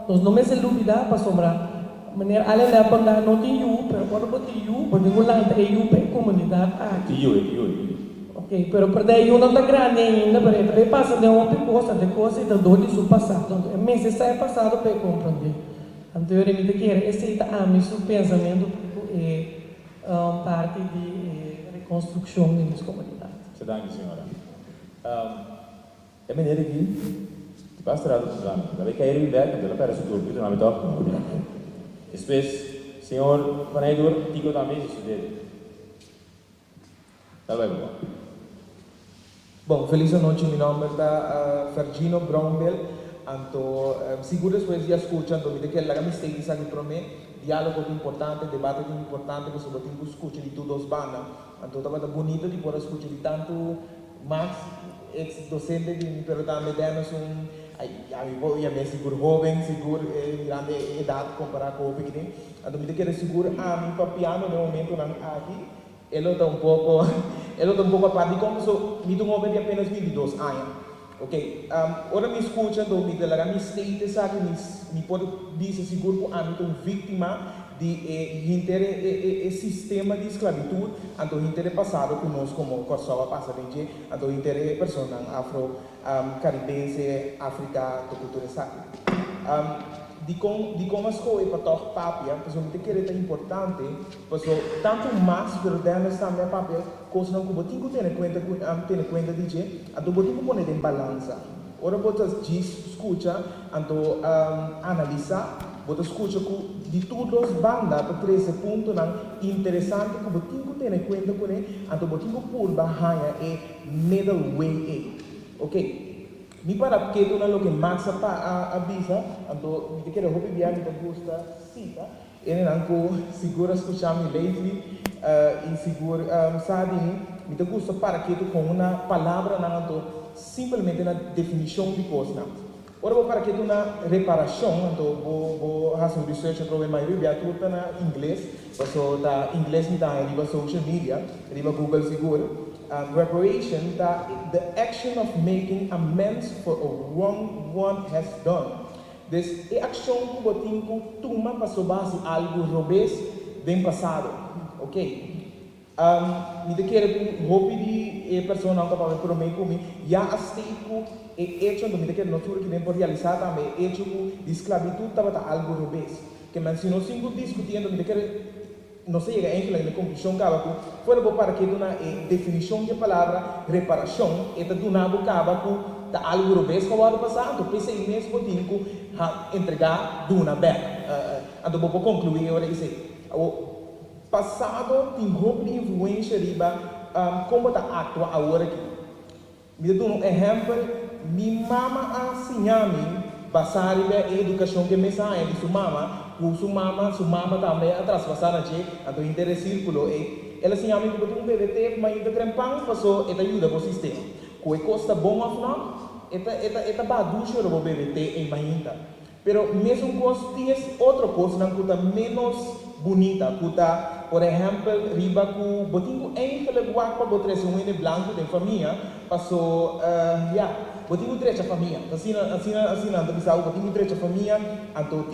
nós não me se dúvida para sobrar, a mulher Arendel para dar não tem eu, pero agora pode eu, porque o lá é eu para a comunidade aqui. Ok, pero perder eu não está grande ainda, porque passa de uma coisa e da dor de seu passado. Então, mas isso é passado para compreender. Então, eu me quero aceitar seu pensamento parte de reconstrução de nossa comunidade. Você dá senhora. É maneira que basta lá do plano. Daí cair em ideia, ela para o futuro, que não me toca. Depois, senhor, Panaidur, digo também isso dele. Tá bem, bom. Bom, feliz noite, meu nome é Fergino Brombel. Então, seguro depois de escutar, então, me quero que me esteja aqui para mim, diálogo importante, debate importante, que sobre o tempo escuta de todos os bandas. Então, estava bonito de poder escutar de tanto Max, ex-docente de me perguntar, me demos eu seguro jovem, seguro grande idade comparado com o pequeno. Então, me quero seguro, meu papiano no momento aqui. Ele está um pouco a parte de como sou, me dou de apenas 22 anos. Ok, ora mi ascoltano, mi della mia state, sa che mi può dire sicuro che hanno una vittima di intero sistema di schiavitù, hanno intero passato conosco come Kosovo passa in hanno intere persone afro-caribense, Africa, culture sacre. Di come scuola per toch papia, perché mi è importante, perché tanto mais per dentro sta mia papia, cosa non può tenere conta di che, a dopo tempo pone in balanza. Ora bota scusa, ando analizzare, bota scusa di tutte le bande per 13 punti interessanti che botingo tiene conta con e ando botingo pulba haya e middle way e. Ok? Mi pare che tu non lo che Max avvisa, ando mi chiede hobby via mi gusta sita e non anche sicuro ascoltami lately in sicuro sabe mi gusta para che tu con una palavra non simplesmente una definizione di cosa. Ora vou para que tu na reparação, então vou fazer um research sobre mais via tudo na inglês, passou da inglês me dá riba social media, riba Google seguro. Reparation, the action of making amends for a wrong one has done. This action que você tem que tomar para sobar algo robês bem passado, ok? Me quero que hobby de pessoa não capaz de prometer comigo, já aceito e hecho do me quero não tudo que nem por realizar também hecho de esclavitud estava algo robês, que mas se nós cinco discutindo me quero não sei ainda na conclusão que acaba fora para que uma definição de palavra reparação e da do nabo acaba com da algo robês que vai passar então pensei mesmo tempo entregar do na back ando vou concluir agora isso o passado tem grande influência riba como está atua agora aqui me dou um exemplo minha mama ensinou-me basar a educação que me sai de sua mama também atrás passar a gente então interesse círculo e ela ensinou-me que botar BBT mas ainda trempang passou e ajuda para o sistema que costa bom afinal eta baducho o BBT em mainda pero mesmo costa tinha outra coisa não que menos bonita que por exemplo riba que botinho enkele guapa botar esse um branco de família passou botinho direito a família assim ando bisa botinho direito a família então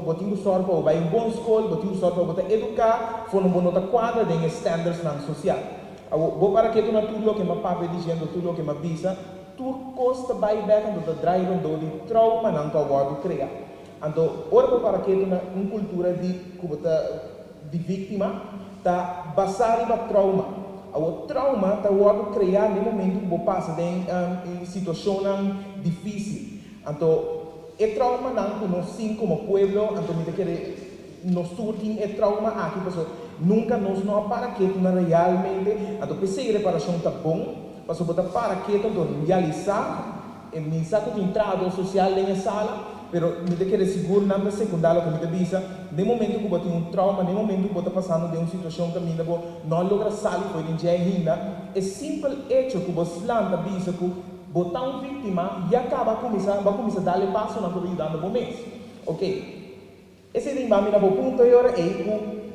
botinho sorpa vai em bom escola botinho sorpa botar educar for não bonota quadra de standards na social vou para que tu na tudo que me papai dizendo tudo que me bisa tu costa vai back and the drive do de trauma não pode criar então ora para que tu na cultura de vítima tá basada no trauma o trauma está o criar no momento que você passa em situação difícil. Então, o trauma não nós sim como povo, então me quer nós surtim o trauma aqui pessoal. Nunca nós não para que não realmente, então pensei reparação tá bom, mas botar para que então realizar e me saco de entrada social na sala. Pero me quer seguro na secundária que me avisa, no momento que você tem trauma, no momento que você está passando de uma situação que não logra sair foi de ainda, é simples hecho que você landa avisa que você é uma vítima e acaba começar a dar passo na vida do mês, ok? Esse é o ponto agora é que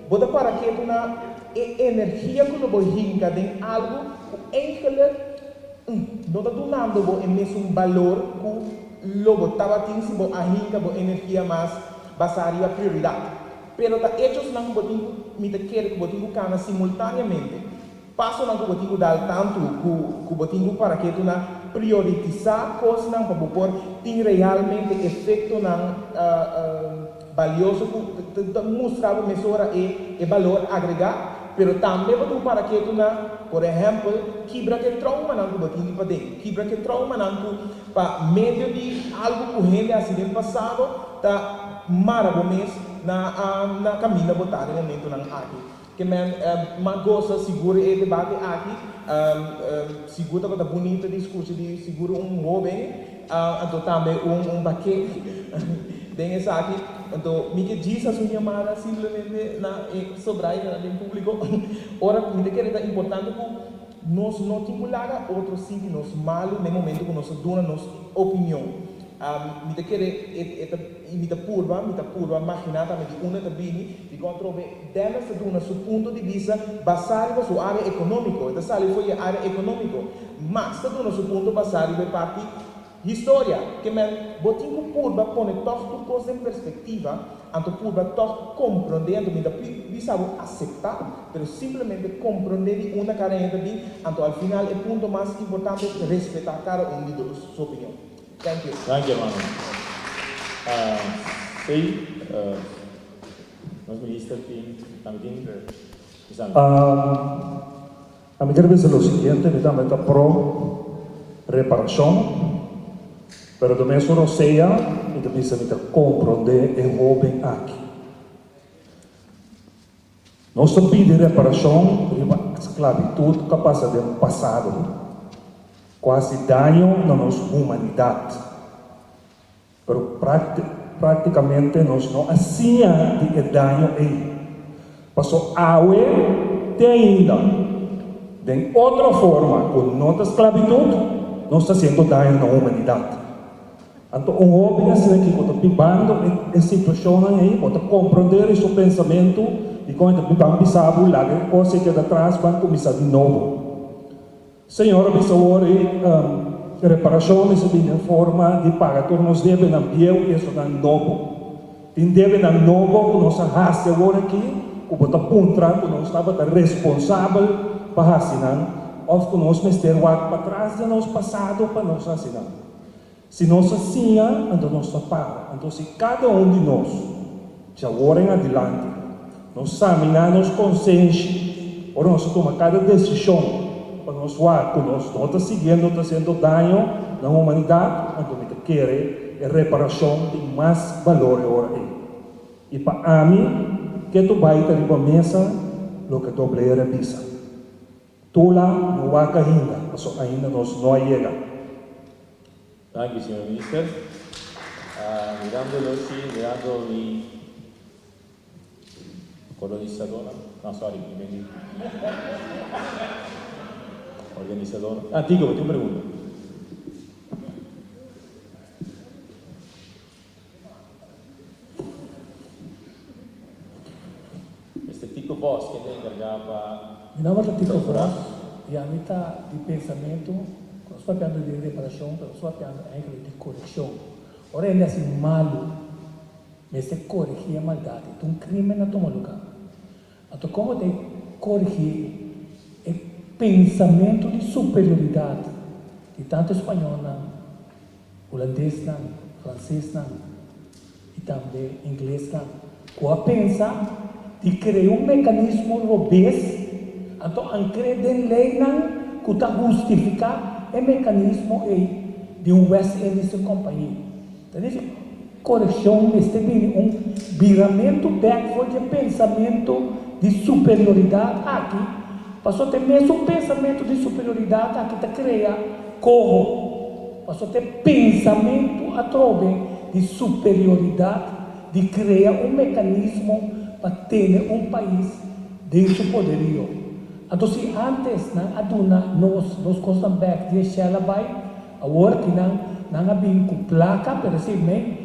você para que uma energia que você ringa de algo que não está dando é mesmo um valor que logo estava tendo a rinca a energia mais basada a prioridade pero tá hechos não botinho me quer que botinho cana simultaneamente passo não botinho dar tanto que botinho para que tu na priorizar coisas não para pôr tem realmente efeito não valioso que mostrar a mesura e valor agregado pero também para que tu na por exemplo quebra que trauma não que botinho para dentro quebra que trauma não para meio de algo corrente assim no passado tá maravilhoso na caminho botar no momento não aqui que mas gosta seguro e debate aqui seguro que tá bonito discurso de seguro jovem então também baque tem essa aqui então me que diz a sua chamada simplesmente na sobrar no público ora me que é importante que nós não temos outro sítio, nós malos no momento que nós damos nossa opinião. mi chiede mi purva immaginata di una tabini di controllo deve fare sul punto di vista basato su area economico e sale fuori area economico ma sta sul punto basato per parti di storia che men botingo purva pone tutto cose in perspectiva anto purva tutto comprendendo mi da bisavo accettare però semplicemente comprendere una carenza di anto al final il punto más importante è rispettare cada uno di sua opinione. Thank you. Thank you, hermano. Nós ministros también. A mi credo lo siguiente, mi dame pro reparación, pero também só seja, e também se me compreender e jovem aqui. Nossa pede reparação para esclavitud que passa do passado. Quase dano na nossa humanidade. Pero praticamente nós não hacía de dano aí. Passou awe de ainda. De outra forma, com nossa esclavitud, nós está sendo dano na humanidade. Então, jovem assim que está vivendo em situação aí, pode compreender seu pensamento e quando está vivendo lá, a coisa que atrás vai começar de novo. Senhor, reparação em forma de pagar, nós devemos enviar isso na novo. Devemos na novo que nós raça agora aqui, que bota puntra, que nós estava responsável para assinar, ou que nós mestre para trás de nosso passado para nós assinar. Se nós assinamos, então nós paga. Então se cada de nós já agora em adiante, nós examinamos consciência, ou nós tomamos cada decisão. Para nós que nós não está seguindo, está sendo dano na humanidade, então me quer a reparação de mais valor agora. E para mim, que tu vai ter para a mesa, o que tu vai revisar. Tu lá não vai ainda, mas ainda nós não chegamos. Thank you, señor minister. Mirándolo, sí, mirando mi colonizadora, no, sorry, organizador. Tico, te pregunto. Este Tico Boss que te encargava. Mi nome è Tico Boss e a metà di pensamento, non sto parlando di reparazione, però sto parlando anche di correzione. Ora è assim malo, ma se corrigir a maldade, è un crimine a tomar lugar. Então, como te corrigir pensamento de superioridade de tanto espanhol, holandês, francês e também inglês. Quando pensa de criar mecanismo robusto, então a crer lei que está justificar o mecanismo de West Indies Company. Então, correção este bem viramento backward de pensamento de superioridade aqui. Passou a ter mesmo pensamento de superioridade aqui está cria corro. Passou a ter pensamento a trove de superioridade de criar mecanismo para ter país de seu poderio. Então se antes na aduna nós costam back de Shella Bay, agora que não havia com placa para ser bem,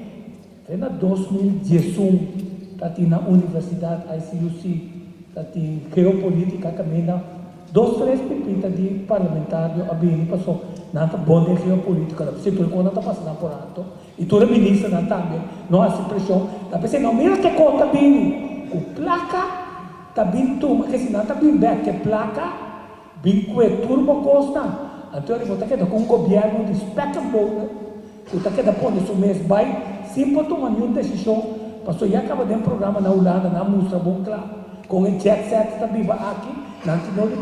foi na 2011 tá na universidade ICUC. Tem geopolítica caminha 2-3 pepitas de parlamentário a bem passou nada bom de geopolítica se tu quando está passando por alto e tu ministra não também não há pressão da pessoa não mira que conta bem com placa tá bem tu que se não tá bem back que placa bem com turbo costa então ele botar que com governo de spectacle tu tá que da pôr isso mês vai sempre tomar nenhuma decisão passou e acaba de programa na Holanda na mostra bom claro com o jet set está viva aqui, não tem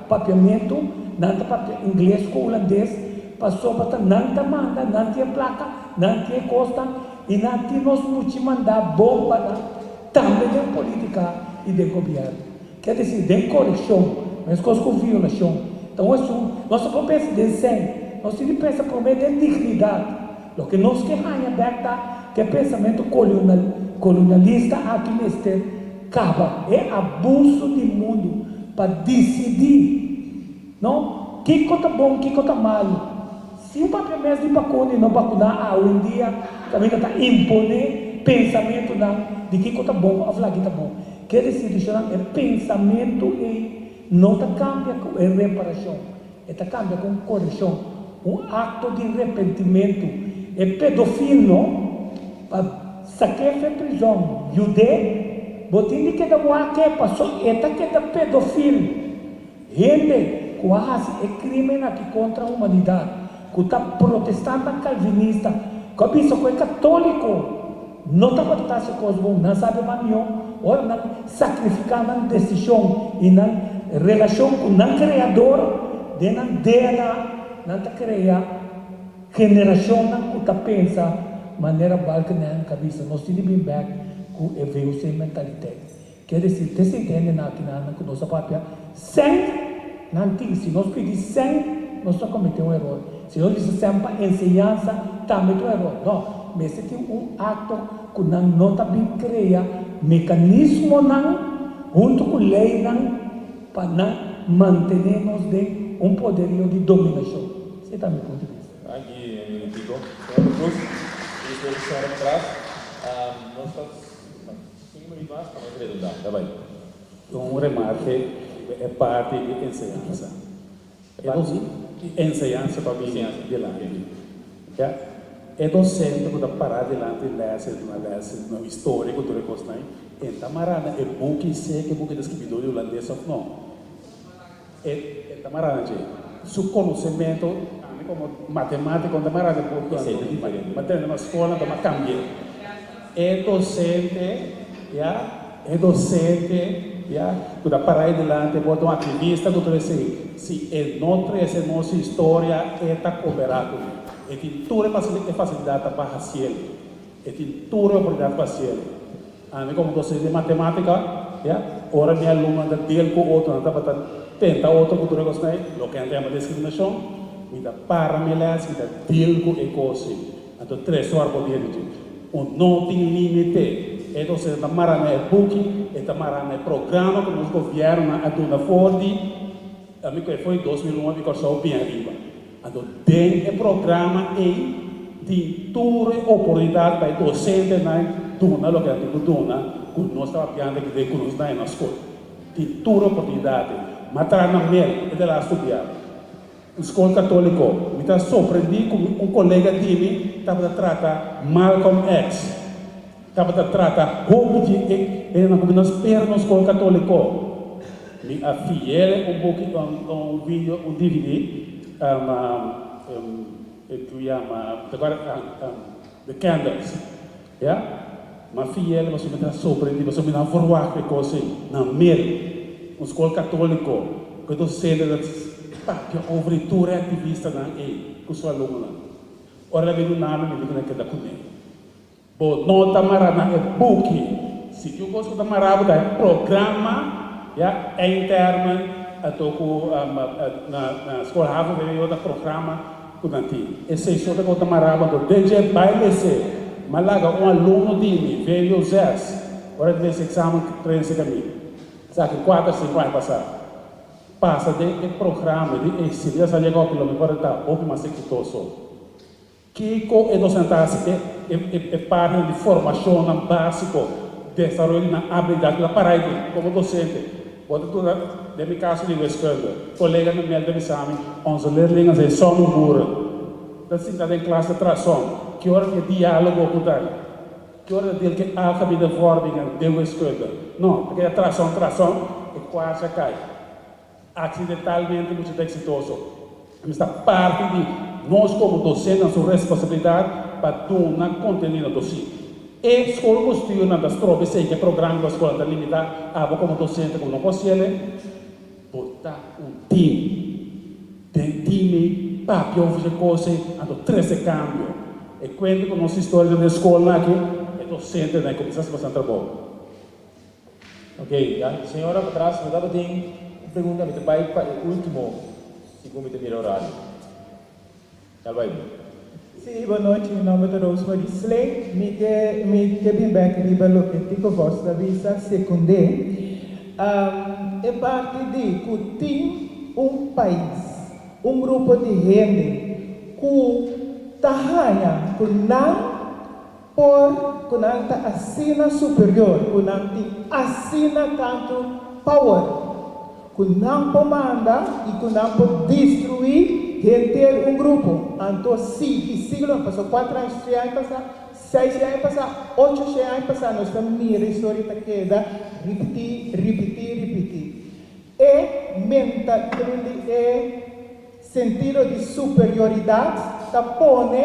papiamento, não tem papel inglês com holandês, passou para não tem manda, não tem placa, não tem costa, e não tem nós muito mandar bomba, também tem política e de governo. Quer dizer, tem correção, mas coisas com violação. Então, nós só pensamos de sem, nós temos que pensar por meio de dignidade. O que nós queremos é que pensamento colonialista aqui neste é abuso do mundo para decidir, não? Que coisa bom, que coisa mal. Se um papel mesmo de pacone não vacunar hoje em dia, também está impone pensamento de que está bom, a falar que está bom. Quer dizer, é pensamento e não está cambia com reparação, está cambia com correção. Ato de arrependimento. É pedofilo para sacar da prisão. Judeu, botinho que da boa que passou, é que da pedofilo. Gente, quase é crime aqui contra a humanidade. Que está protestante calvinista, que a pessoa é católico. Não está para tratar essa coisa bom, não sabe mais nenhum. Ora, não sacrificar na decisão e na relação com o Criador, de não está criar geração que está pensa maneira balca na cabeça. Nós temos que back com a veio sem mentalidade. Quer dizer, você entende que nós papel sem não tem, se nós pedimos sem, nós só cometemos erro. Se nós dizemos sempre ensinança, também tem erro. Não. Mas se tem ato que não está bem criado, mecanismo junto com a lei para mantermos de poderio de dominação. Esse é o meu ponto de vista. Aqui, Tico, senhor Cruz, isso é senhora atrás. Nós estamos 5 minutos mais para nós redundar. Tá bem. Um remarque é parte de ensinança. Ensinança para mim de lá. É docente que está parado delante de lesse, no histórico do recostão. Então, marana é book sei que book descritor holandês ou não. É marana, seu conhecimento, como matemática, quando marana é pouco, mas tem uma escola, uma cambia. É docente, é docente, que está parado delante, bota um ativista, que diz se é nossa história, é cooperado. E tem toda a facilidade para fazer. E tem toda a oportunidade para fazer. Como docente de matemática, ora minha aluna da dele com outro, não está para tentar outra cultura que gostei, lo que é uma discriminação, me dá para me lhes, me dá dele com e coisa. Então, 3 horas por dia, não tem limite. Então, se a marana é book, a marana é programa que nos governo a dona Ford, a mim que foi em 2001, que só bem arriba. Então, tem o programa e tem toda a oportunidade para o docente na dona, lo que é tipo dona, que nós estamos piando que tem conosco na escola. Tem toda a oportunidade. Matar na mel, é de lá estudar. Escola católica, me está surpreendido com colega de mim, estava a tratar Malcolm X. Estava a tratar Hope, ele não combina as pernas na escola católica. A filha, um vídeo, um DVD, The Candles. Ma filha, você me está surpreendido, você me dá forward que coisa, na mel, uma escola católica, que eu sei que a obritura é ativista na com sua aluna. Ora, eu não nada, eu não quero comer. Bom, não está marana é book. Se eu gosto de maraba, é programa, é interno, na escola Harvard, eu da programa, que não tem. Esse é o que eu estou maraba, do DJ baile se. Malaga, aluno de mim, veio Zés, ora desse exame, 13 caminho. Sabe, 4 a 5 anos passaram. Passa de programa, de se já chegou ao quilômetro, agora está pouco mais exitoso. Kiko é docente, é parte de formação básica, desenvolvimento na habilidade, na parede, como docente. Bota tudo, de meu caso, de escola, colega no meu exame, 11 leerlinhas, é só no muro. Da cinta em classe de tração, que hora que diálogo com ele, que hora dele que a vida vorming deu escuta. Não, porque a tração e quase cai. Acidentalmente muito exitoso. Esta parte de nós como docentes, nossa responsabilidade para dar conteúdo docente. E a escola costuma das trocas, sei que o programa da escola está limitado, como docente, como não consegue, botar time. Tem time. Papi, eu fiz coisa, ando 13 cambios. E quando com a nossa história da escola aqui, é docente, né? Começasse bastante bom. Ok, a senhora para trás, me dava uma pergunta, me vai para o último segundo de horário. Tá bem? Sim, boa noite, meu nome é Rosemary Slay, me bem back riba lo que tico vostra visa secunde. É parte de que tem país, grupo de gente, ku tahanya kunang ta asina superior, kunang ti asina tanto power, kunang pomanda e kunang po destruir gente grupo. Anto siglo passou 4 anos, 3 anos passar, 6 anos passar, 8 anos passar, nós estamos a história que queda, repetir. E mentalmente é sentido de superioridade, tá pone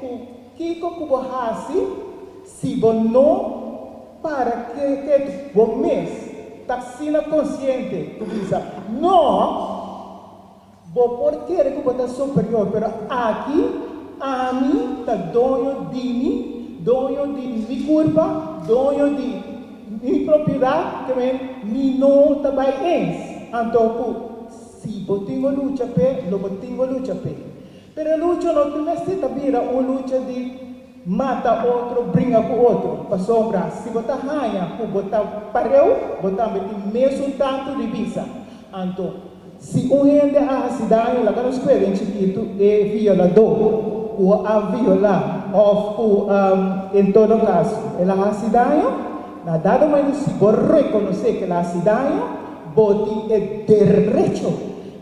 o Kiko Kubohasi, se não para que o mês tá sendo consciente, tu diz, não, vou porque que você superior, pero aqui a mim tá dono de minha curva, dono de minha propriedade, também me não tá bem. Então, se eu tenho luta pé, eu tenho luta pé. Pero a luta não necessita vira uma luta de mata outro, brinca com outro, para sobrar. Se você ganha, você pareu, você mete mesmo tanto de visa. Então, se um gente a cidade, lá na escola, em chiquito, é violador, ou a violar, ou em todo caso, ela a cidade, na dado momento, se você reconhecer que a cidade, você tem direito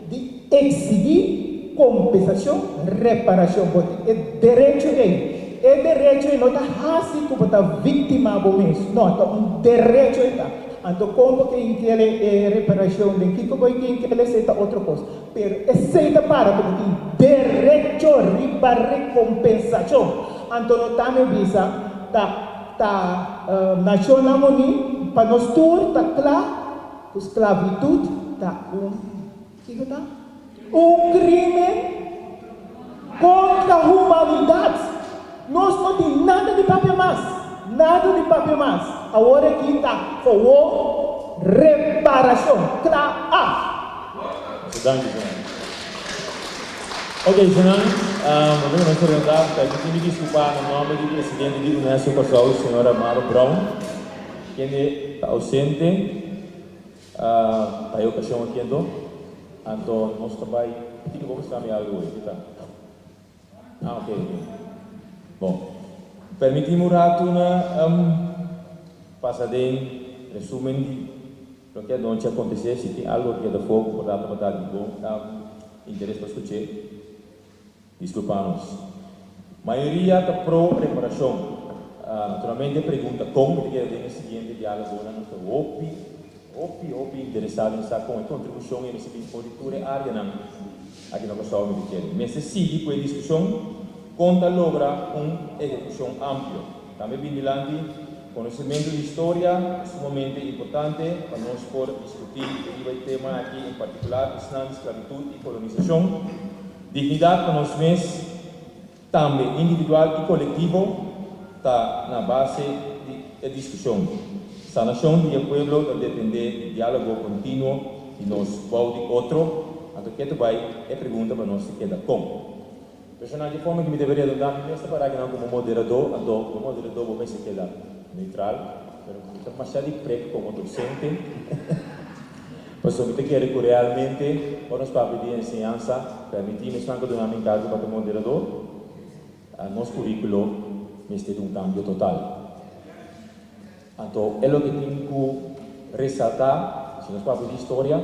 de exigir compensação, reparação, você tem direito de é direito de não estar assim como está vítima do mês, não, é um direito de estar. Então, como que quer reparação, de que como que quer aceita outra coisa, mas aceita para como tem direito de recompensação. Então, não está me visa, tá nacional moni, para nós todos, tá claro. Esclavitud está um crime contra a humanidade. Nós não temos nada de papel mais. Agora aqui está for reparação. Ok, senão, vamos perguntar, permite-me desculpar no nome do presidente do Unesco Pessoal, o senhor Amaro Brown, que está ausente. Para a ocasião aqui, então, nós também, que vamos estar algo hoje, tá? Ok. Bom, permitimos passar em resumo de o que não tinha acontecido, se tem algo que é de fogo, para dar de bom, interesse para escutar, desculpamos. Maioria da preparação, naturalmente pergunta como que é o seguinte diálogo na nossa OPI interessado em estar com a contribuição e receber fornitura área aqui na pessoa americana. Mas se sigue com a discussão, conta logra uma execução ampla. Também vigilante, conhecimento de história, é sumamente importante para nós por discutir o tema aqui em particular, Islam, esclavitud e colonização. Dignidade para nós mesmos, também individual e coletivo, está na base da discussão. Sanação do povo depende de diálogo contínuo e nós vamos de outro. Então, que vai é pergunta para nós se queda como. Personagem de forma que me deveria dar esta para que não como moderador, então como moderador vou se queda neutral, mas está mais de prego como docente. Posso me ter que recorrer realmente para nós para pedir ensinança, permitir-me estar com um cargo para moderador, nosso currículo me tem cambio total. Então, é o que tenho que ressaltar, se nós falamos de história,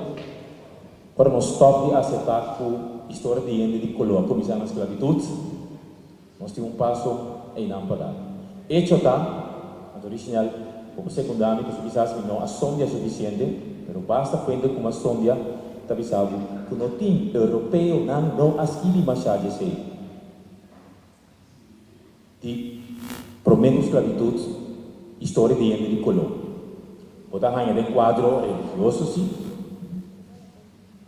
para nós stop de aceitar que a história de gente de colônia começar na esclavitud, nós temos passo em não parar. Hecho está, original, como secundário, que quizás não a sonda é suficiente, mas basta aprender como a sonda, talvez sabe, que não tem europeu, não asquile machado sei. De prometo esclavitud, história de gente de colônia. Botar ganha de quadro religioso, sim.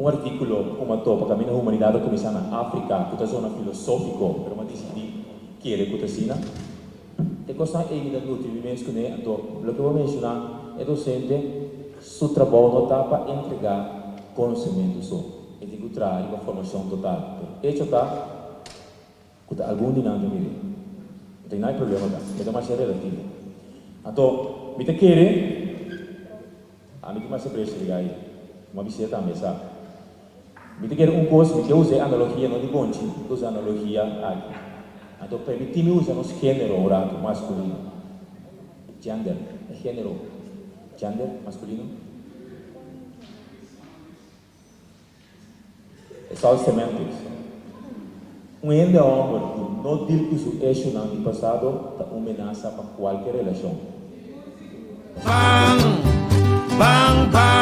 Artículo como a topa, caminho da humanidade começar na África, que é zona filosófico, mas decidi que ele cutasina. E coisa é evidente no último mês que né, então, o que eu vou mencionar é docente, seu trabalho não está para entregar conhecimento só, é de trazer uma formação total. Hecho está, que algum dinâmico mesmo. Não tem nada problema, é mais relativo. Então, me te querer, a mim que mais se presta ligar aí, uma visita à mesa. Me quero coisa, me quero usar analogia não de bonde, usa analogia aqui. Então permitir-me usar nos gênero oráculo masculino. Gender, é gênero. Gender masculino. É só semantics. Ainda homem não diz que isso é no ano passado, está uma ameaça para qualquer relação. Bang, bang, bang.